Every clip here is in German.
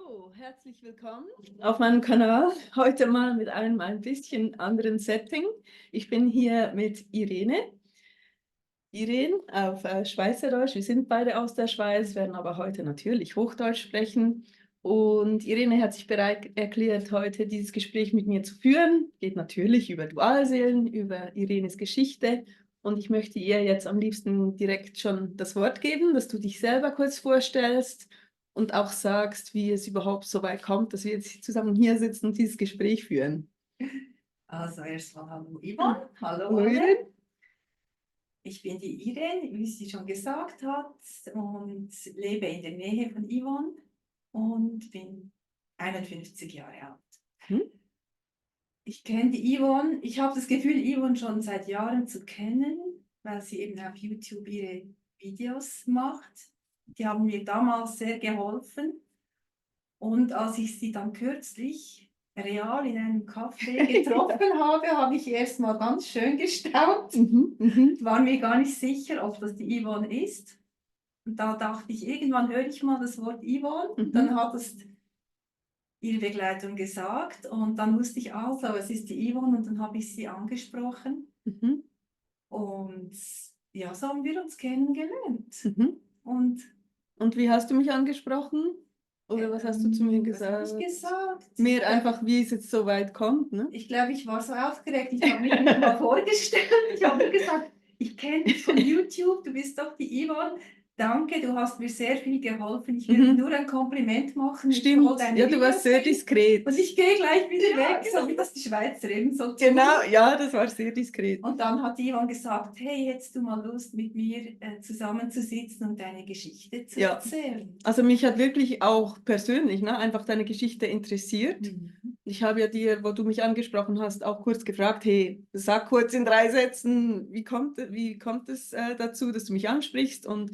So, herzlich willkommen auf meinem Kanal. Heute mal mit einem ein bisschen anderen Setting. Ich bin hier mit Irene. Irene auf Schweizerdeutsch. Wir sind beide aus der Schweiz, werden aber heute natürlich Hochdeutsch sprechen. Und Irene hat sich bereit erklärt, heute dieses Gespräch mit mir zu führen. Geht natürlich über Dualseelen, über Irenes Geschichte. Und ich möchte ihr jetzt am liebsten direkt schon das Wort geben, dass du dich selber kurz vorstellst und auch sagst, wie es überhaupt so weit kommt, dass wir jetzt zusammen hier sitzen und dieses Gespräch führen. Also erstmal hallo Yvonne, hallo Hallo alle. Irene. Ich bin die Irene, wie sie schon gesagt hat, und lebe in der Nähe von Yvonne und bin 51 Jahre alt. Hm? Ich kenne die Yvonne, ich habe das Gefühl, Yvonne schon seit Jahren zu kennen, weil sie eben auf YouTube ihre Videos macht. Die haben mir damals sehr geholfen. Und als ich sie dann kürzlich real in einem Café getroffen habe, habe ich erst mal ganz schön gestaunt. War mir gar nicht sicher, ob das die Yvonne ist. Und da dachte ich, irgendwann höre ich mal das Wort Yvonne. Dann hat es ihre Begleitung gesagt. Und dann wusste ich also, es ist die Yvonne. Und dann habe ich sie angesprochen. Und ja, so haben wir uns kennengelernt. Und wie hast du mich angesprochen? Oder was hast du zu mir Was habe gesagt? ich gesagt? Mehr einfach, wie es jetzt so weit kommt, ne? Ich glaube, ich war so aufgeregt. Ich habe mich nicht mal vorgestellt. Ich habe gesagt, ich kenne dich von YouTube, du bist doch die Yvonne. Danke, du hast mir sehr viel geholfen. Ich will nur ein Kompliment machen. Stimmt, ja, du warst sehr diskret. Und ich gehe gleich wieder weg, genau. so wie das die Schweizer eben so tun. Genau, ja, das war sehr diskret. Und dann hat Yvonne gesagt, hey, hättest du mal Lust, mit mir zusammenzusitzen und deine Geschichte zu erzählen? Also mich hat wirklich auch persönlich, ne, einfach deine Geschichte interessiert. Ich habe ja dir, wo du mich angesprochen hast, auch kurz gefragt, hey, sag kurz in 3 Sätzen, wie kommt es dazu, dass du mich ansprichst und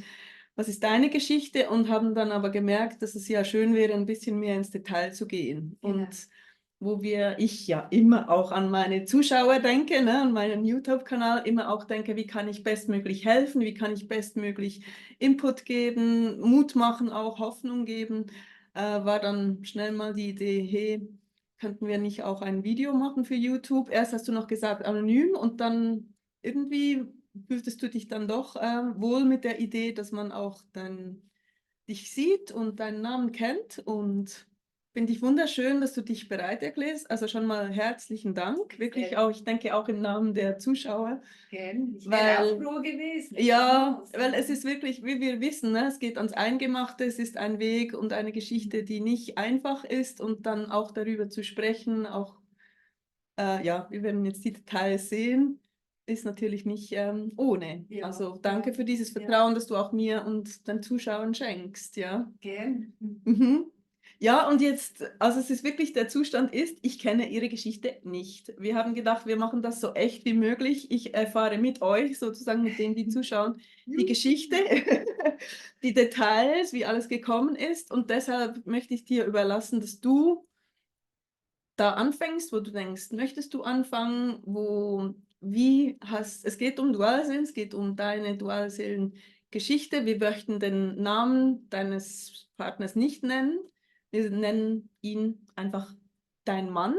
was ist deine Geschichte? Und haben dann aber gemerkt, dass es ja schön wäre, ein bisschen mehr ins Detail zu gehen. Genau. Und ich ja immer auch an meine Zuschauer denke, ne, an meinen YouTube-Kanal, immer auch denke, wie kann ich bestmöglich helfen, wie kann ich bestmöglich Input geben, Mut machen, auch Hoffnung geben, war dann schnell mal die Idee, hey, könnten wir nicht auch ein Video machen für YouTube? Erst hast du noch gesagt anonym und dann irgendwie fühltest du dich dann doch wohl mit der Idee, dass man auch dich sieht und deinen Namen kennt und finde ich wunderschön, dass du dich bereit erklärst. Also schon mal herzlichen Dank. Wirklich auch, ich denke auch im Namen der Zuschauer. Gern. Ich wäre auch froh gewesen. Ja, weil es ist wirklich, wie wir wissen, ne, es geht ans Eingemachte, es ist ein Weg und eine Geschichte, die nicht einfach ist und dann auch darüber zu sprechen, auch, ja, wir werden jetzt die Details sehen, ist natürlich nicht ohne. Ja, also danke für dieses Vertrauen, das du auch mir und den Zuschauern schenkst, ja. Gern. Ja, und jetzt, also es ist wirklich, der Zustand ist, ich kenne Ihre Geschichte nicht. Wir haben gedacht, wir machen das so echt wie möglich. Ich erfahre mit euch, sozusagen mit denen, die zuschauen, die Geschichte, die Details, wie alles gekommen ist. Und deshalb möchte ich dir überlassen, dass du da anfängst, wo du denkst, möchtest du anfangen, es geht um Dualseelen, es geht um deine Dualseelengeschichte. Wir möchten den Namen deines Partners nicht nennen. Wir nennen ihn einfach dein Mann,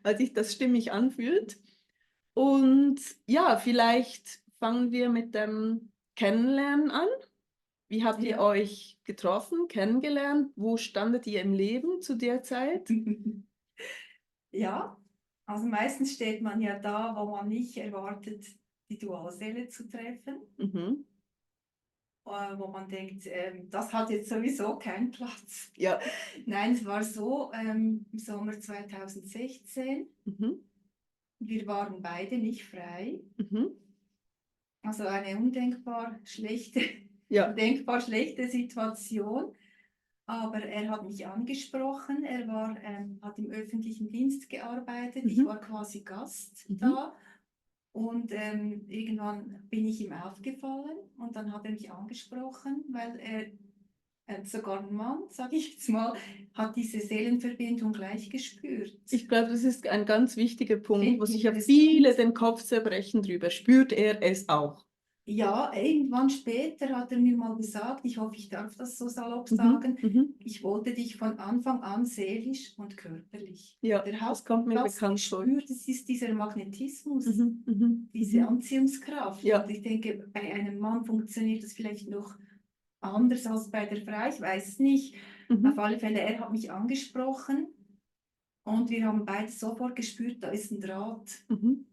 weil sich das stimmig anfühlt. Und ja, vielleicht fangen wir mit dem Kennenlernen an. Wie habt ihr euch getroffen, kennengelernt? Wo standet ihr im Leben zu der Zeit? Ja, also meistens steht man ja da, wo man nicht erwartet, die Dualseele zu treffen, wo man denkt, das hat jetzt sowieso keinen Platz. Ja. Nein, es war so, im Sommer 2016, wir waren beide nicht frei. Also eine undenkbar schlechte, denkbar schlechte Situation. Aber er hat mich angesprochen, er hat im öffentlichen Dienst gearbeitet, ich war quasi Gast da und irgendwann bin ich ihm aufgefallen und dann hat er mich angesprochen, weil er sogar ein Mann, sage ich jetzt mal, hat diese Seelenverbindung gleich gespürt. Ich glaube, das ist ein ganz wichtiger Punkt, wo sich ja viele den Kopf zerbrechen drüber. Spürt er es auch? Ja, irgendwann später hat er mir mal gesagt, ich hoffe, ich darf das so salopp Mhm. sagen, Mhm. ich wollte dich von Anfang an seelisch und körperlich. Ja, Der das hat kommt mir das bekannt vor. gespürt, es ist dieser Magnetismus, Mhm. Mhm. diese Mhm. Anziehungskraft. Ja. Und ich denke, bei einem Mann funktioniert das vielleicht noch anders als bei der Frau, ich weiß es nicht. Auf Mhm. alle Fälle, er hat mich angesprochen und wir haben beide sofort gespürt, da ist ein Draht. Mhm.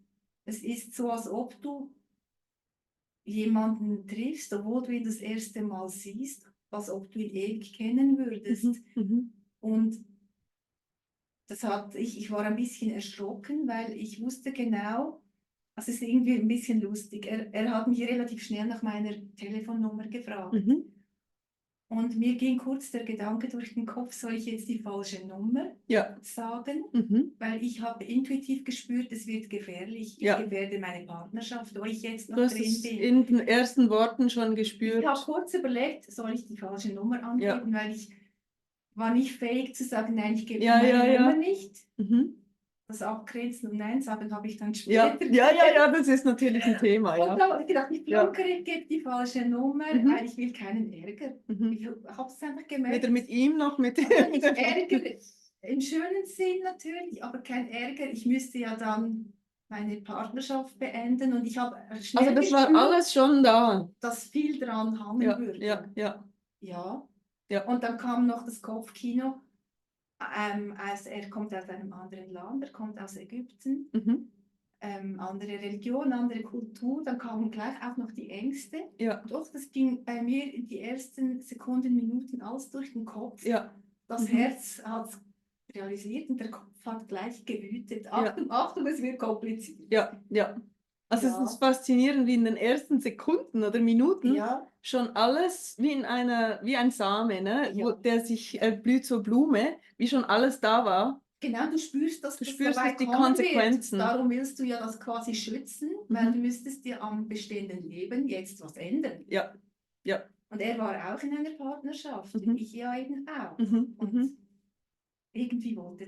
Es ist so, als ob du jemanden triffst, obwohl du ihn das erste Mal siehst, als ob du ihn ewig kennen würdest. Mhm. Mhm. Und ich war ein bisschen erschrocken, weil ich wusste genau, also es ist irgendwie ein bisschen lustig. Er hat mich relativ schnell nach meiner Telefonnummer gefragt. Mhm. Und mir ging kurz der Gedanke durch den Kopf, soll ich jetzt die falsche Nummer Ja. sagen? Mhm. Weil ich habe intuitiv gespürt, es wird gefährlich. Ich Ja. gefährde meine Partnerschaft, wo ich jetzt Du noch hast drin es bin. in den ersten Worten schon Ich gespürt. habe kurz überlegt, soll ich die falsche Nummer Ja. angeben, weil ich war nicht fähig zu sagen, nein, ich gebe Ja, meine ja, Nummer ja. nicht. Mhm. Das Abgrenzen und Nein sagen habe ich dann Ja, später ja, ja, gelernt. ja, das ist natürlich ein Thema, Und ja. da habe ich gedacht, ich Ja. flunkere, ich gebe die falsche Nummer, Mhm. weil ich will keinen Ärger. Mhm. Ich habe es einfach gemerkt. Weder mit ihm noch mit Also nicht Ärger im schönen Sinn natürlich, aber kein Ärger. Ich müsste ja dann meine Partnerschaft beenden und ich habe Also schnell das war gespürt, alles schon da. dass viel dran hangen Ja, würde. ja, ja, Ja. ja. Und dann kam noch das Kopfkino. Also er kommt aus einem anderen Land, er kommt aus Ägypten, Mhm. andere Religion, andere Kultur. Dann kamen gleich auch noch die Ängste. Ja, Doch, das ging bei mir in die ersten Sekunden, Minuten alles durch den Kopf. ja. Das Mhm. Herz hat realisiert und der Kopf hat gleich gewütet. Ja. Achtung, Achtung, es wird kompliziert. Ja, ja. Also es Ja. ist faszinierend, wie in den ersten Sekunden oder Minuten Ja, schon alles wie ein Same, ne? Ja. Der sich blüht zur Blume, wie schon alles da war. genau, du spürst, dass Du das spürst dabei es, die kommen wird. Konsequenzen. Darum willst du ja das quasi schützen, weil Mhm. du müsstest dir am bestehenden Leben jetzt was ändern. Ja, ja. Und er war auch in einer Partnerschaft, Mhm. ich ja eben auch. Mhm. Und Mhm. irgendwie wollte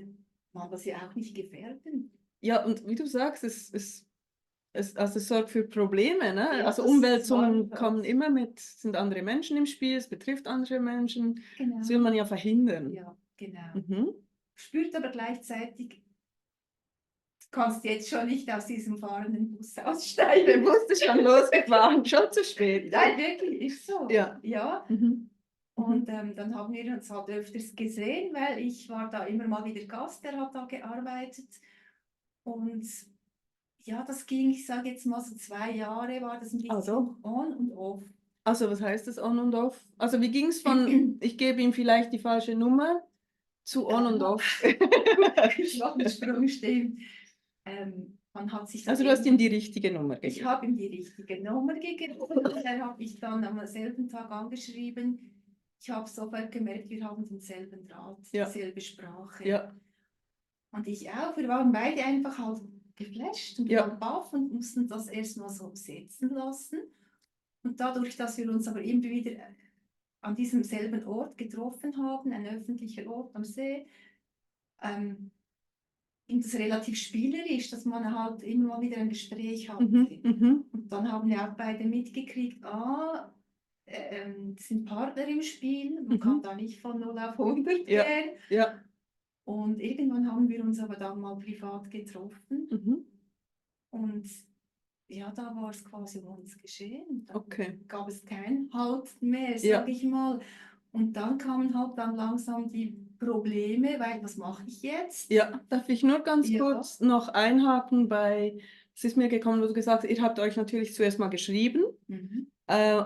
man das ja auch nicht gefährden. Ja, und wie du sagst, also es sorgt für Probleme, ne? Ja, Also das Umwälzungen war kommen immer mit, sind andere Menschen im Spiel, es betrifft andere Menschen. genau. Das will man ja verhindern. Ja, genau. Mhm. Spürt aber gleichzeitig, du kannst jetzt schon nicht aus diesem fahrenden Bus Der aussteigen. Bus ist schon losgefahren, schon zu spät. Nein, wirklich, ist so. Ja. Ja. Mhm. Und dann haben wir uns halt öfters gesehen, weil ich war da immer mal wieder Gast, der hat da gearbeitet. Und ja, das ging, ich sage jetzt mal so 2 Jahre, war das ein bisschen Also? on und off. Also was heißt das on und off? Also wie ging es von, ich gebe ihm vielleicht die falsche Nummer, zu on und off? Ich mache einen Sprung, stimmt. Man hat sich dann Also du hast ihm die richtige Nummer Ich gegeben. habe ihm die richtige Nummer gegeben und er hat mich dann am selben Tag angeschrieben. Ich habe sofort gemerkt, wir haben denselben Draht, Ja. dieselbe Sprache. Ja, Und ich auch. Wir waren beide einfach halt geflasht und Ja. waren baff und mussten das erstmal so setzen lassen. Und dadurch, dass wir uns aber immer wieder an diesem selben Ort getroffen haben, ein öffentlicher Ort am See, ging das relativ spielerisch, dass man halt immer mal wieder ein Gespräch hatte. mhm. Und dann haben wir auch beide mitgekriegt, es sind Partner im Spiel, man kann da nicht von 0 auf 100 Ja. gehen. Ja. Und irgendwann haben wir uns aber dann mal privat getroffen Mhm. und ja, da war es quasi um uns geschehen. Da Okay. gab es kein Halt mehr, Ja. sage ich mal. Und dann kamen halt dann langsam die Probleme, weil was mache ich jetzt? Ja, darf ich nur ganz Ja. kurz noch einhaken es ist mir gekommen, wo du gesagt hast, ihr habt euch natürlich zuerst mal geschrieben. Mhm.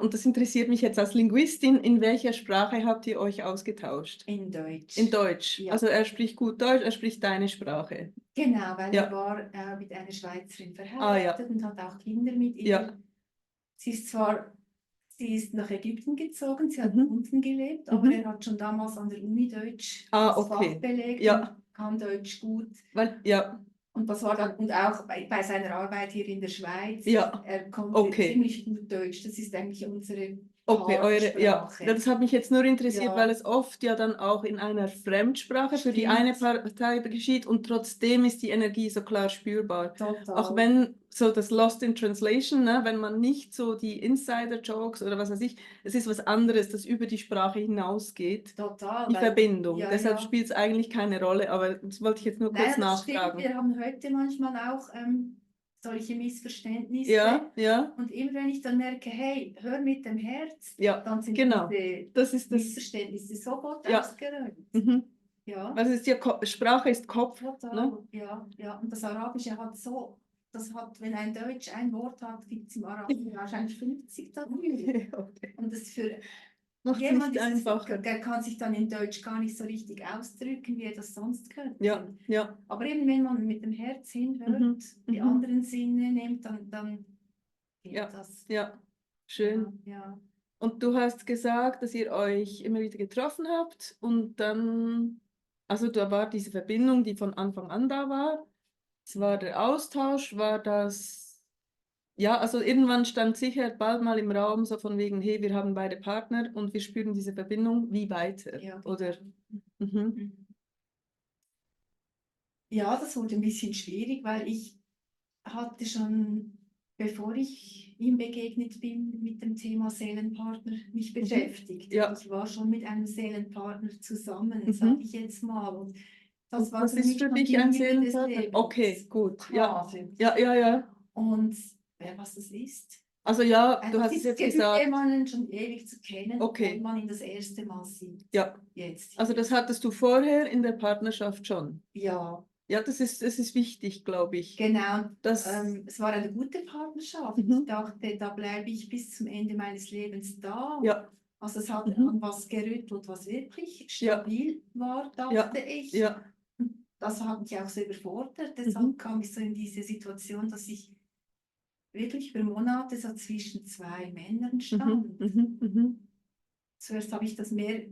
Und das interessiert mich jetzt als Linguistin, in welcher Sprache habt ihr euch ausgetauscht? In Deutsch. In Deutsch. Ja. Also er spricht gut Deutsch, er spricht deine Sprache. Genau, weil Ja. er war mit einer Schweizerin ja. verheiratet und hat auch Kinder mit ihr. Ja. Sie ist nach Ägypten gezogen, sie hat Mhm. unten gelebt, aber er hat schon damals an der Uni Deutsch das okay. Fach belegt Ja. und kann Deutsch gut. Ja. Und das war dann, und auch bei seiner Arbeit hier in der Schweiz, Ja. er konnte Okay. ziemlich gut Deutsch. Das ist eigentlich unsere Okay, ja, Partnersprache. das hat mich jetzt nur interessiert, Ja. weil es oft ja dann auch in einer Fremdsprache für die eine Partei geschieht und trotzdem ist die Energie so klar spürbar. Auch Total. wenn so das Lost in Translation, ne, wenn man nicht so die Insider-Jokes oder was weiß ich, es ist was anderes, das über die Sprache hinausgeht, Total, die weil, Verbindung. ja, Deshalb ja. spielt es eigentlich keine Rolle, aber das wollte ich jetzt nur kurz Nein, das stimmt. nachfragen. Wir haben heute manchmal auch solche Missverständnisse. Ja, ja, Und immer wenn ich dann merke, hey, hör mit dem Herz, ja, dann sind genau. diese Das ist das. Missverständnisse sofort Ja. ausgeräumt. Mhm. Ja, Also es ist ja Sprache ist Kopf, total. ne? Ja, ja. Und das Arabische hat so, das hat, wenn ein Deutsch ein Wort hat, gibt es im Arabischen wahrscheinlich 50 davon. Okay. Und das für Macht es jemand nicht ist es, einfacher. der kann sich dann in Deutsch gar nicht so richtig ausdrücken, wie er das sonst könnte. Ja, ja. Aber eben, wenn man mit dem Herz hinhört, Mhm, die mhm. anderen Sinne nimmt, dann geht Ja, das. ja, schön. Ja, ja. Und du hast gesagt, dass ihr euch immer wieder getroffen habt und dann, also da war diese Verbindung, die von Anfang an da war. Es war der Austausch, war das, ja, also irgendwann stand sicher bald mal im Raum so von wegen, hey, wir haben beide Partner und wir spüren diese Verbindung, wie weiter? Ja, genau. Oder, mhm. Mhm. Ja, das wurde ein bisschen schwierig, weil ich hatte schon, bevor ich ihm begegnet bin, mit dem Thema Seelenpartner mich beschäftigt. Ja. Und ich war schon mit einem Seelenpartner zusammen, Mhm. sage ich jetzt mal. Und das Und war was für ist mich für schon dich die ein Liebe des Seelenpartner? Lebens. Okay, gut. Ja, Quasi. ja, ja, ja. Und was das ist? Also ja, du Also hast es dieses jetzt Gefühl, gesagt. jemanden schon ewig zu kennen, Okay. wenn man ihn das erste Mal sieht. Ja. Jetzt. Also das hattest du vorher in der Partnerschaft schon. Ja. Ja, das ist wichtig, glaube ich. Genau, Das, es war eine gute Partnerschaft. Mhm. Ich dachte, da bleibe ich bis zum Ende meines Lebens da. ja, Also es hat Mhm. an was gerüttelt, was wirklich Ja. stabil war, ja, dachte ich. ja. Und das hat mich auch so überfordert. Mhm. Deshalb kam ich so in diese Situation, dass ich wirklich über Monate so zwischen zwei Männern stand. Mhm. Mhm. Zuerst habe ich das mehr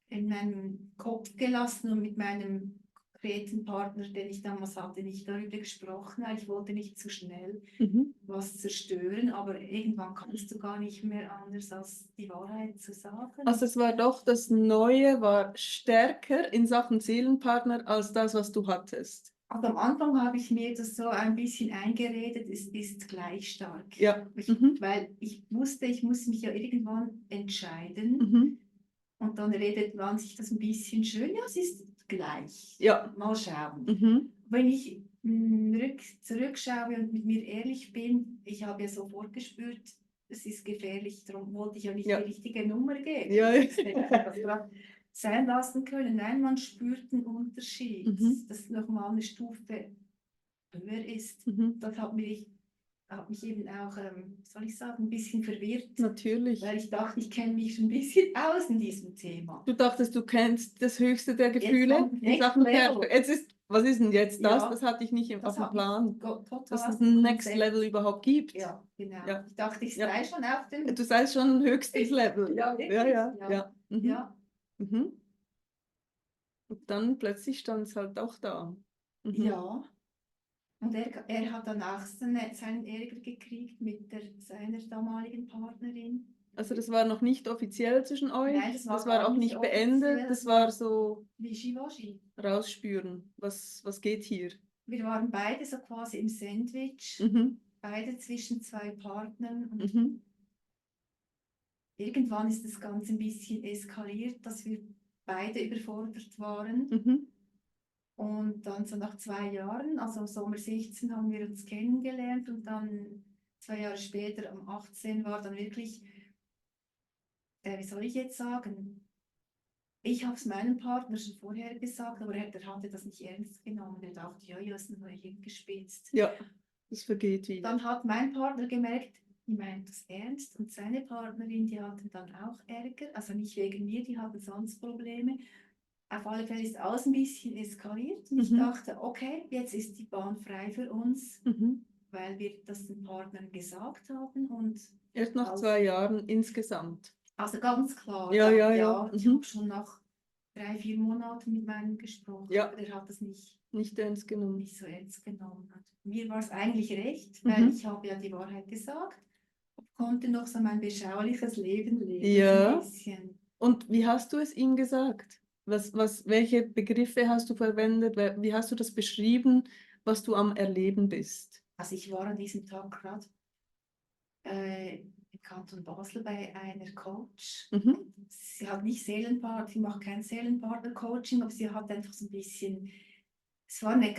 in meinem Kopf gelassen und mit meinem konkreten Partner, den ich damals hatte, nicht darüber gesprochen, weil ich wollte nicht zu schnell Mhm. was zerstören, aber irgendwann kannst du gar nicht mehr anders als die Wahrheit zu sagen. Also es war doch, das Neue war stärker in Sachen Seelenpartner als das, was du hattest. Also am Anfang habe ich mir das so ein bisschen eingeredet, es ist gleich stark. Ja. Mhm. Weil ich wusste, ich muss mich ja irgendwann entscheiden. Mhm. Und dann redet man sich das ein bisschen schön, ja, es ist gleich. Ja. Mal schauen. Mhm. Wenn ich zurückschaue und mit mir ehrlich bin, ich habe ja sofort gespürt, es ist gefährlich, darum wollte ich ja nicht Ja. die richtige Nummer geben. Ja. Das hätte ich das gerade sein lassen können. Nein, man spürt den Unterschied, Mhm. dass nochmal eine Stufe höher ist. Mhm. Das hat mich eben auch, soll ich sagen, ein bisschen verwirrt. Natürlich. Weil ich dachte, ich kenne mich schon ein bisschen aus in diesem Thema. Du dachtest, du kennst das höchste der Gefühle kommt in Next Sachen Level. Was ist denn jetzt das? Ja, Das hatte ich nicht auf dem Plan. Total Dass es aus dem ein Next Konzept. Level überhaupt gibt. Ja, genau. Ja. Ich dachte, ich Ja. sei schon auf dem... Du seist schon ein höchstes Level. Ja, wirklich. Ja, ja, Ja. ja. Mhm. Ja. Mhm. Und dann plötzlich stand es halt auch da. Mhm. Ja. Und er hat danach seinen Ärger gekriegt mit seiner damaligen Partnerin. Also das war noch nicht offiziell zwischen euch? Nein, das war auch gar nicht nicht beendet? offiziell, Das das war war so Wischiwaschi. rausspüren. Was geht hier? Wir waren beide so quasi im Sandwich, Mhm. beide zwischen zwei Partnern. Und Mhm. irgendwann ist das Ganze ein bisschen eskaliert, dass wir beide überfordert waren. Mhm. Und dann so nach 2 Jahren, also im Sommer 16 haben wir uns kennengelernt und dann 2 Jahre später, am 18, war dann wirklich, wie soll ich jetzt sagen, ich habe es meinem Partner schon vorher gesagt, aber der hatte das nicht ernst genommen. Er dachte, ja, ist nur hingespitzt. Ja, das vergeht wieder. Dann hat mein Partner gemerkt, die meint das ernst und seine Partnerin, die hatten dann auch Ärger, also nicht wegen mir, die hatten sonst Probleme. Auf alle Fälle ist alles ein bisschen eskaliert. Und ich dachte, okay, jetzt ist die Bahn frei für uns, weil wir das den Partnern gesagt haben. Und erst nach 2 Jahren insgesamt. Also ganz klar, Ja. ich habe schon nach 3-4 Monaten mit meinem gesprochen, Ja. aber der hat das nicht ernst genommen. Nicht so ernst genommen. Und mir war es eigentlich recht, weil ich habe ja die Wahrheit gesagt. konnte noch so mein beschauliches Leben leben, so Ja. ein bisschen. Und wie hast du es ihm gesagt? Welche Begriffe hast du verwendet? Wie hast du das beschrieben, was du am Erleben bist? Also ich war an diesem Tag gerade im Kanton Basel bei einer Coach. Mhm. Sie hat nicht Seelenpartner, sie macht kein Seelenpartner-Coaching, aber sie hat einfach so ein bisschen, es war eine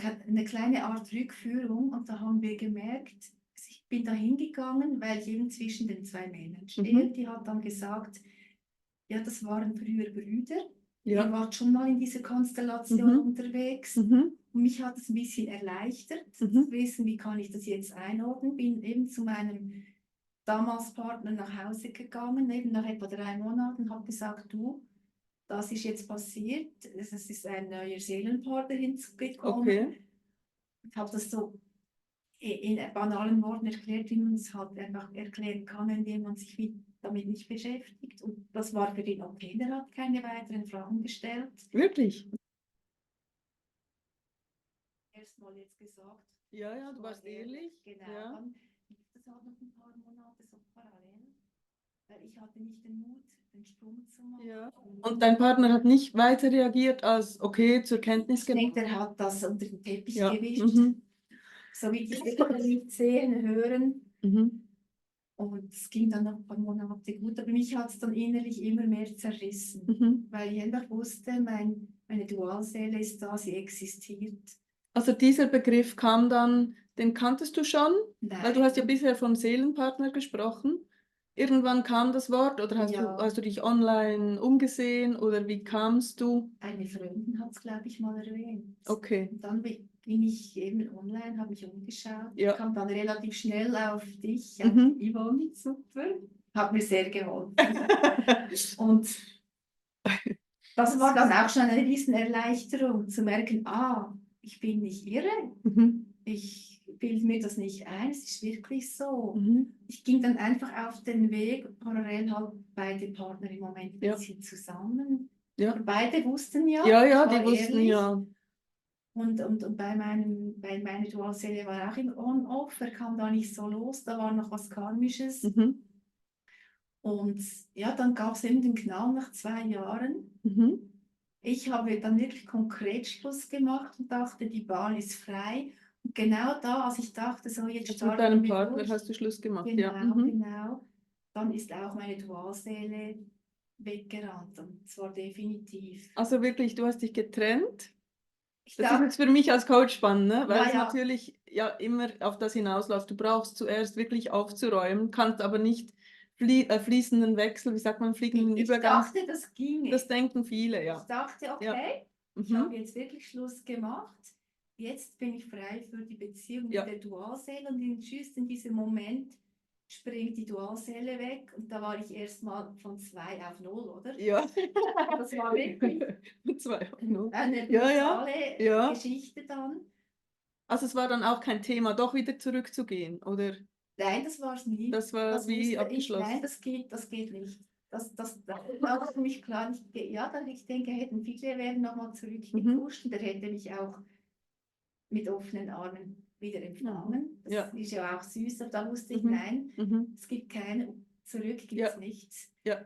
kleine Art Rückführung und da haben wir gemerkt, ich bin da hingegangen, weil ich eben zwischen den zwei Männern stehe. Mhm. Die hat dann gesagt, ja, das waren früher Brüder. Ihr Ja. wart schon mal in dieser Konstellation Mhm. unterwegs. Mhm. Und mich hat es ein bisschen erleichtert, zu Mhm. wissen, wie kann ich das jetzt einordnen. Bin eben zu meinem damals Partner nach Hause gegangen, eben nach etwa 3 Monaten, und habe gesagt, du, das ist jetzt passiert. Es ist ein neuer Seelenpartner hinzugekommen. Okay. Ich habe das so in banalen Worten erklärt, wie man es halt einfach erklären kann, indem man sich damit nicht beschäftigt. Und das war für ihn okay, der hat keine weiteren Fragen gestellt. Wirklich? Erstmal jetzt gesagt, Ja, ja, ich du war warst ehrlich. genau, Ja. dann lief das halt noch ein paar Monate so parallel, weil ich hatte nicht den Mut, den Sprung zu machen. Ja. Und dein Partner hat nicht weiter reagiert als, okay, zur Kenntnis Ich denke, genommen? der hat das unter den Teppich Ja. gewischt, Mhm. so wie die Eltern nicht sehen, hören. Mhm. Und es ging dann noch ein paar Monate gut, aber mich hat es dann innerlich immer mehr zerrissen, Mhm. weil ich einfach wusste, meine Dualseele ist da, sie existiert. Also dieser Begriff kam dann, den kanntest du schon? Weil du hast ja Nein, bisher von Seelenpartner gesprochen. Irgendwann kam das Wort oder ja, hast du dich online umgesehen oder wie kamst du? eine Freundin hat es, glaube ich, mal erwähnt. Okay, Und dann bin ich eben online, habe mich umgeschaut, ja. kam dann relativ schnell auf dich, auf Mhm. Yvonne, super, hat mir sehr geholfen. Und das war dann auch schon eine riesen Erleichterung, zu merken, ich bin nicht irre, Mhm. ich bilde mir das nicht ein, es ist wirklich so. Mhm. Ich ging dann einfach auf den Weg, parallel halt beide Partner im Moment ein Ja. bisschen zusammen. Ja. Aber beide wussten ja, Ja, ich ja, war die wussten ehrlich. ja. Und bei meiner Dualseele war auch im On-Off, er kam da nicht so los, da war noch was Karmisches. Mhm. Und ja, dann gab es eben den Knall nach 2 Jahren. Mhm. Ich habe dann wirklich konkret Schluss gemacht und dachte, die Bahn ist frei. Und genau da, als ich dachte, so jetzt Jetzt mit starten deinem wir Partner durch, hast du Schluss gemacht, ja. genau, Mhm. genau, dann ist auch meine Dualseele weggerannt. Und zwar definitiv. Also wirklich, du hast dich getrennt. Ich Das ist dachte, jetzt für mich als Coach spannend, ne? Weil ja, es ja, natürlich ja immer auf das hinausläuft. Du brauchst zuerst wirklich aufzuräumen, kannst aber nicht fließenden Wechsel, wie sagt man, fliegenden ich Übergang. dachte, das ginge. Das denken viele, Ich ja. dachte, Ja. okay, ich Mhm. habe jetzt wirklich Schluss gemacht. Jetzt bin ich frei für die Beziehung Ja. mit der Dualseele und just in diesem Moment springt die Dualseele weg und da war ich erstmal von 2 auf 0, oder? Ja. Das war wirklich 2 auf 0. eine Ja, ja. brutale Ja. Geschichte dann. Also es war dann auch kein Thema, doch wieder zurückzugehen, oder? Nein, das war es nie. Das war Das wie wusste ich. Nein, abgeschlossen. das geht nicht. Das war für mich klar. Ja, ich denke, hätten viele wären nochmal Mhm. zurückgepusht und er hätte mich auch mit offenen Armen wieder empfangen. Das Ja. ist ja auch süß, aber da wusste ich, Mhm. nein, Mhm. es gibt kein Zurück, gibt Ja. es nichts. Ja.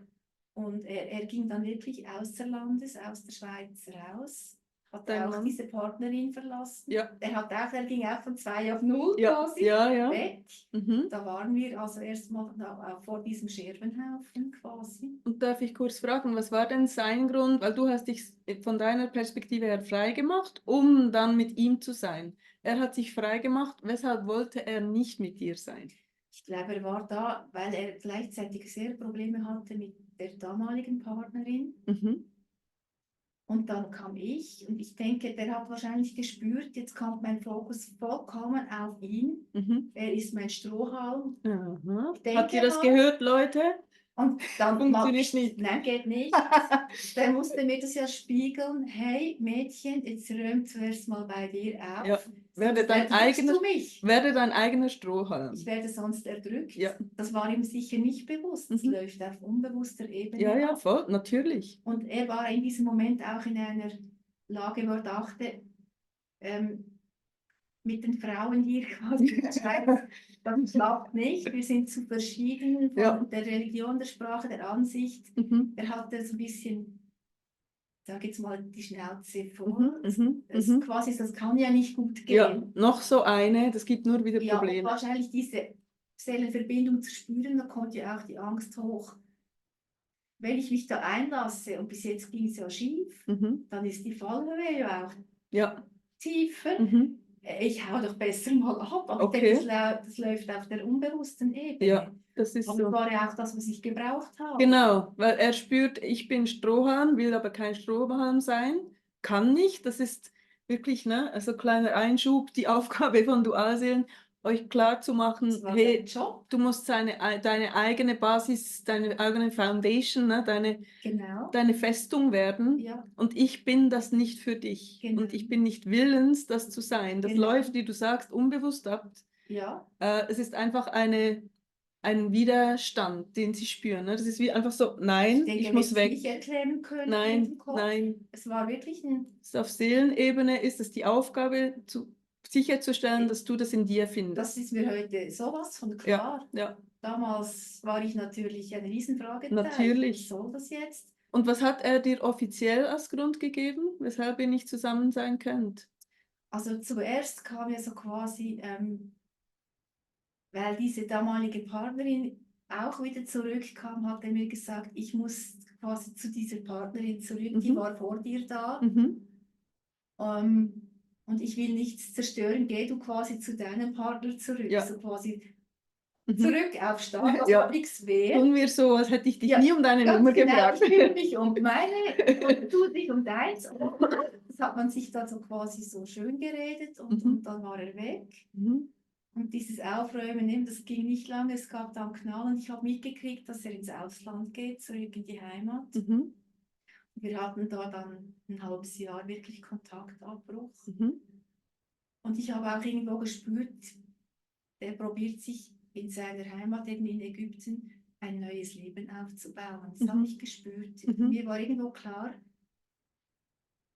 Und er ging dann wirklich außer Landes, aus der Schweiz raus, hat Dein auch Mann? diese Partnerin verlassen. Ja. Er ging auch von 2 auf 0 Ja. quasi Ja, ja. weg. Mhm. Da waren wir also erstmal vor diesem Scherbenhaufen quasi. Und darf ich kurz fragen, was war denn sein Grund? Weil du hast dich von deiner Perspektive her frei gemacht, um dann mit ihm zu sein. Er hat sich frei gemacht, weshalb wollte er nicht mit dir sein? Ich glaube, er war da, weil er gleichzeitig sehr Probleme hatte mit der damaligen Partnerin. Mhm. Und dann kam ich und ich denke, der hat wahrscheinlich gespürt, jetzt kommt mein Fokus vollkommen auf ihn. Mhm. Er ist mein Strohhalm. Aha. Ich Habt ihr denke das mal. gehört, Leute? Und dann mal, Funktioniert nicht. nein, geht nicht. Der musste mir das ja spiegeln. Hey Mädchen, jetzt räum zuerst mal bei dir auf. Ja. Werde Sonst dein erdrückst eigener, du mich. werde dein eigener Strohhalm. Ich werde sonst erdrückt. Ja. Das war ihm sicher nicht bewusst. Das Mhm. läuft auf unbewusster Ebene Ja, ja, ab. voll, natürlich. Und er war in diesem Moment auch in einer Lage, wo er dachte, mit den Frauen hier quasi in der Schweiz, das klappt nicht. Wir sind zu verschieden von Ja. der Religion, der Sprache, der Ansicht. Mhm. Er hatte so ein bisschen, sag jetzt mal, die Schnauze Mhm. voll. Mhm. Es, Mhm. quasi, das kann ja nicht gut Ja, gehen. noch so eine, das gibt nur wieder Ja, und Probleme. wahrscheinlich diese Seelenverbindung zu spüren, da kommt ja auch die Angst hoch. Wenn ich mich da einlasse, und bis jetzt ging es ja schief, Mhm. dann ist die Fallhöhe ja auch Ja. tiefer. Mhm. Ich hau doch besser mal ab. Aber ich Okay. denke, das läuft auf der unbewussten Ebene. Ja, das ist Aber es so. war ja auch das, was ich gebraucht habe. Genau, weil er spürt, ich bin Strohhalm, will aber kein Strohhalm sein, kann nicht. Das ist wirklich, ne, also kleiner Einschub, die Aufgabe von Dualseelen, euch klar zu Das machen, war sein hey, Job. du musst deine eigene Basis, deine eigene Foundation, ne, Genau. deine Festung werden. Ja, Und ich bin das nicht für dich. genau. Und ich bin nicht willens, das zu sein. Das Genau. läuft, wie du sagst, unbewusst ab. Ja. Es ist einfach ein Widerstand, den sie spüren. Ne? Das ist wie einfach so, Ich nein, denke, ich er wird muss es weg. nicht erklären können mit Nein, dem Kopf. nein. Es war wirklich ein. Auf Seelenebene ist es die Aufgabe, sicherzustellen, dass du das in dir findest. Das ist mir heute sowas von Ja, klar. ja, Damals war ich natürlich ein Riesenfragezeichen. natürlich. Was soll das jetzt? Und was hat er dir offiziell als Grund gegeben, weshalb ihr nicht zusammen sein könnt? Also zuerst kam ja so quasi, weil diese damalige Partnerin auch wieder zurückkam, hat er mir gesagt, ich muss quasi zu dieser Partnerin zurück, die Mhm. war vor dir da. Mhm. Und ich will nichts zerstören, geh du quasi zu deinem Partner zurück. Ja. So quasi Mhm. zurück auf Start, das Ja. war nichts wert. Tun wir so, als hätte ich dich Ja, nie um deine ganz Nummer genau, gefragt. ich kümmere mich um meine und du dich um deins. Das hat man sich dann so quasi so schön geredet und dann war er weg. Mhm. Und dieses Aufräumen, eben, das ging nicht lange, es gab dann Knall und ich habe mitgekriegt, dass er ins Ausland geht, zurück in die Heimat. Mhm. Wir hatten da dann ein halbes Jahr wirklich Kontaktabbruch. Mhm. Und ich habe auch irgendwo gespürt, der probiert sich in seiner Heimat, eben in Ägypten, ein neues Leben aufzubauen. Das habe ich gespürt. Mhm. Mir war irgendwo klar,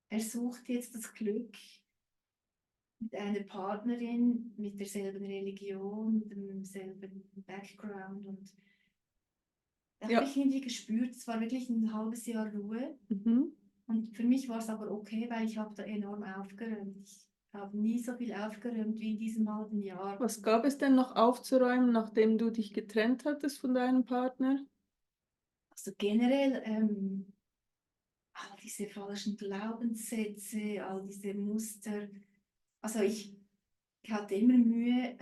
er sucht jetzt das Glück mit einer Partnerin mit derselben Religion, demselben Background. Und da Ja. habe ich irgendwie gespürt, es war wirklich ein halbes Jahr Ruhe. Mhm. Und für mich war es aber okay, weil ich habe da enorm aufgeräumt. Ich habe nie so viel aufgeräumt wie in diesem halben Jahr. Was gab es denn noch aufzuräumen, nachdem du dich getrennt hattest von deinem Partner? Also generell all diese falschen Glaubenssätze, all diese Muster. Also ich hatte immer Mühe,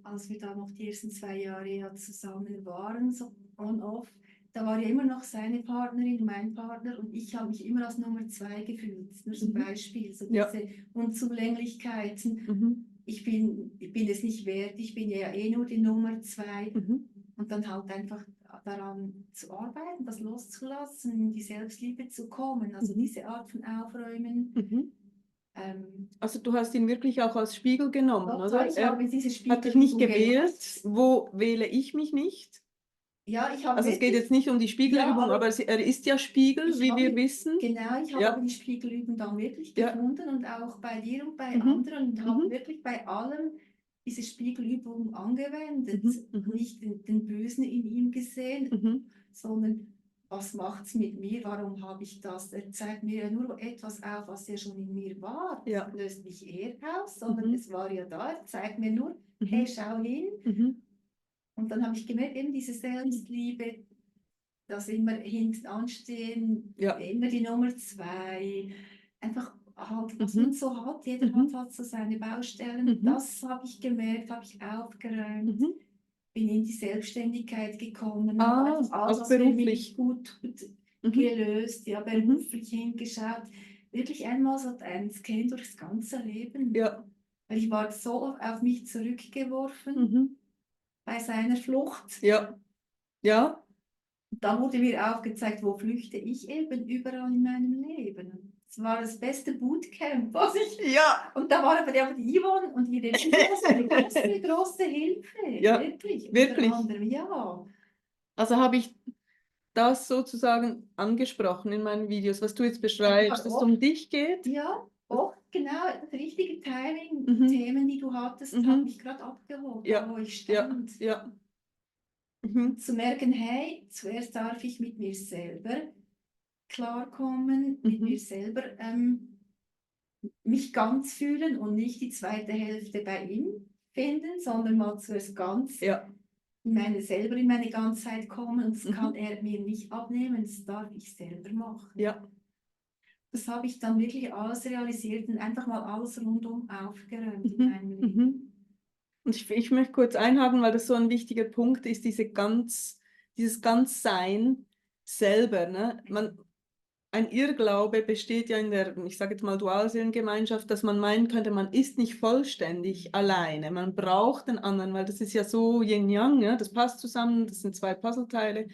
als wir da noch die ersten 2 Jahre ja zusammen waren, so on-off, da war ja immer noch seine Partnerin, mein Partner und ich habe mich immer als Nummer 2 gefühlt. Nur zum Beispiel, so Ja. diese Unzulänglichkeiten. Mhm. Ich bin es nicht wert, ich bin ja eh nur die Nummer 2. Mhm. Und dann halt einfach daran zu arbeiten, das loszulassen, in die Selbstliebe zu kommen, also diese Art von Aufräumen. Mhm. Also du hast ihn wirklich auch als Spiegel genommen, Total, oder? ich Er habe diese hat dich nicht Spiegelübung gewählt. gemacht. Wo wähle ich mich nicht? Ja, ich habe Also es geht wirklich, jetzt nicht um die Spiegelübung, ja, aber er ist ja Spiegel, ich wie habe, wir wissen. genau, ich habe Ja. die Spiegelübung dann wirklich Ja. gefunden und auch bei dir und bei Mhm. anderen und habe Mhm. wirklich bei allem diese Spiegelübung angewendet. Mhm. Mhm. Nicht den Bösen in ihm gesehen, Mhm. sondern was macht es mit mir, warum habe ich das? Er zeigt mir ja nur etwas auf, was ja schon in mir war. Das Ja. löst nicht er aus, sondern Mhm. es war ja da. Er zeigt mir nur, Mhm. hey, schau hin. Mhm. Und dann habe ich gemerkt, eben diese Selbstliebe, das immer hinten anstehen, Ja. immer die Nummer 2, einfach halt, was Mhm. man so hat, jeder Mhm. hat halt so seine Baustellen. Mhm. Das habe ich gemerkt, habe ich aufgeräumt. Mhm. Bin in die Selbstständigkeit gekommen, Ah, habe einfach alles, auch was für mich beruflich. gut tut, Mhm. gelöst, ja, beruflich hingeschaut. Wirklich einmal so ein Scan durchs ganze Leben. Ja. Weil ich war so auf mich zurückgeworfen Mhm. bei seiner Flucht. Ja. Ja. Da wurde mir aufgezeigt, wo flüchte ich eben überall in meinem Leben. Es war das beste Bootcamp, was ich. Ja. Und da war aber die Yvonne und ihre Videos eine große, große Hilfe. Ja, Wirklich. wirklich. Unter anderem, ja. Also habe ich das sozusagen angesprochen in meinen Videos, was du jetzt Aber beschreibst, dass es um dich geht. ja, oft. genau, das richtige Timing, Mhm. Themen, die du hattest, Mhm. hat mich gerade abgeholt, Ja, da wo ich ja, stand. ja. Mhm. Zu merken, hey, zuerst darf ich mit mir selber klarkommen, mit mir Mhm. selber mich ganz fühlen und nicht die zweite Hälfte bei ihm finden, sondern mal zuerst ganz Ja. selber in meine Ganzheit kommen, und das Mhm. kann er mir nicht abnehmen, das darf ich selber machen. Ja. Das habe ich dann wirklich alles realisiert und einfach mal alles rundum aufgeräumt in Mhm. meinem Leben. Mhm. Und ich möchte kurz einhaken, weil das so ein wichtiger Punkt ist, dieses Ganzsein selber. Ne? Ein Irrglaube besteht ja in der, ich sage jetzt mal, Dualseelengemeinschaft, dass man meinen könnte, man ist nicht vollständig alleine. Man braucht den anderen, weil das ist ja so Yin-Yang, ja? Das passt zusammen, das sind zwei Puzzleteile.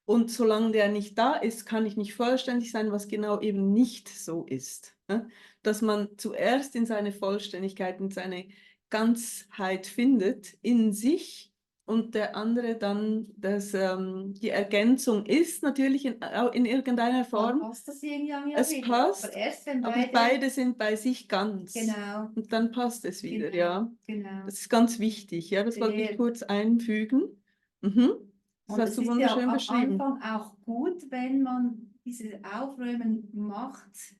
Und solange der nicht da ist, kann ich nicht vollständig sein, was genau eben nicht so ist. Ne? Dass man zuerst in seine Vollständigkeit, in seine Ganzheit findet, in sich, und der andere dann die Ergänzung ist, natürlich in irgendeiner Dann Form. passt das Yin-Yang ja Es wieder, aber passt, erst wenn aber beide sind bei sich ganz. genau, Und dann passt es wieder, ja. genau, Das ist ganz wichtig, ja. Das wollte ich sehr. kurz einfügen. Mhm. Das Und hast es du ist ja wunderschön am beschrieben. Anfang auch gut, wenn man dieses Aufräumen macht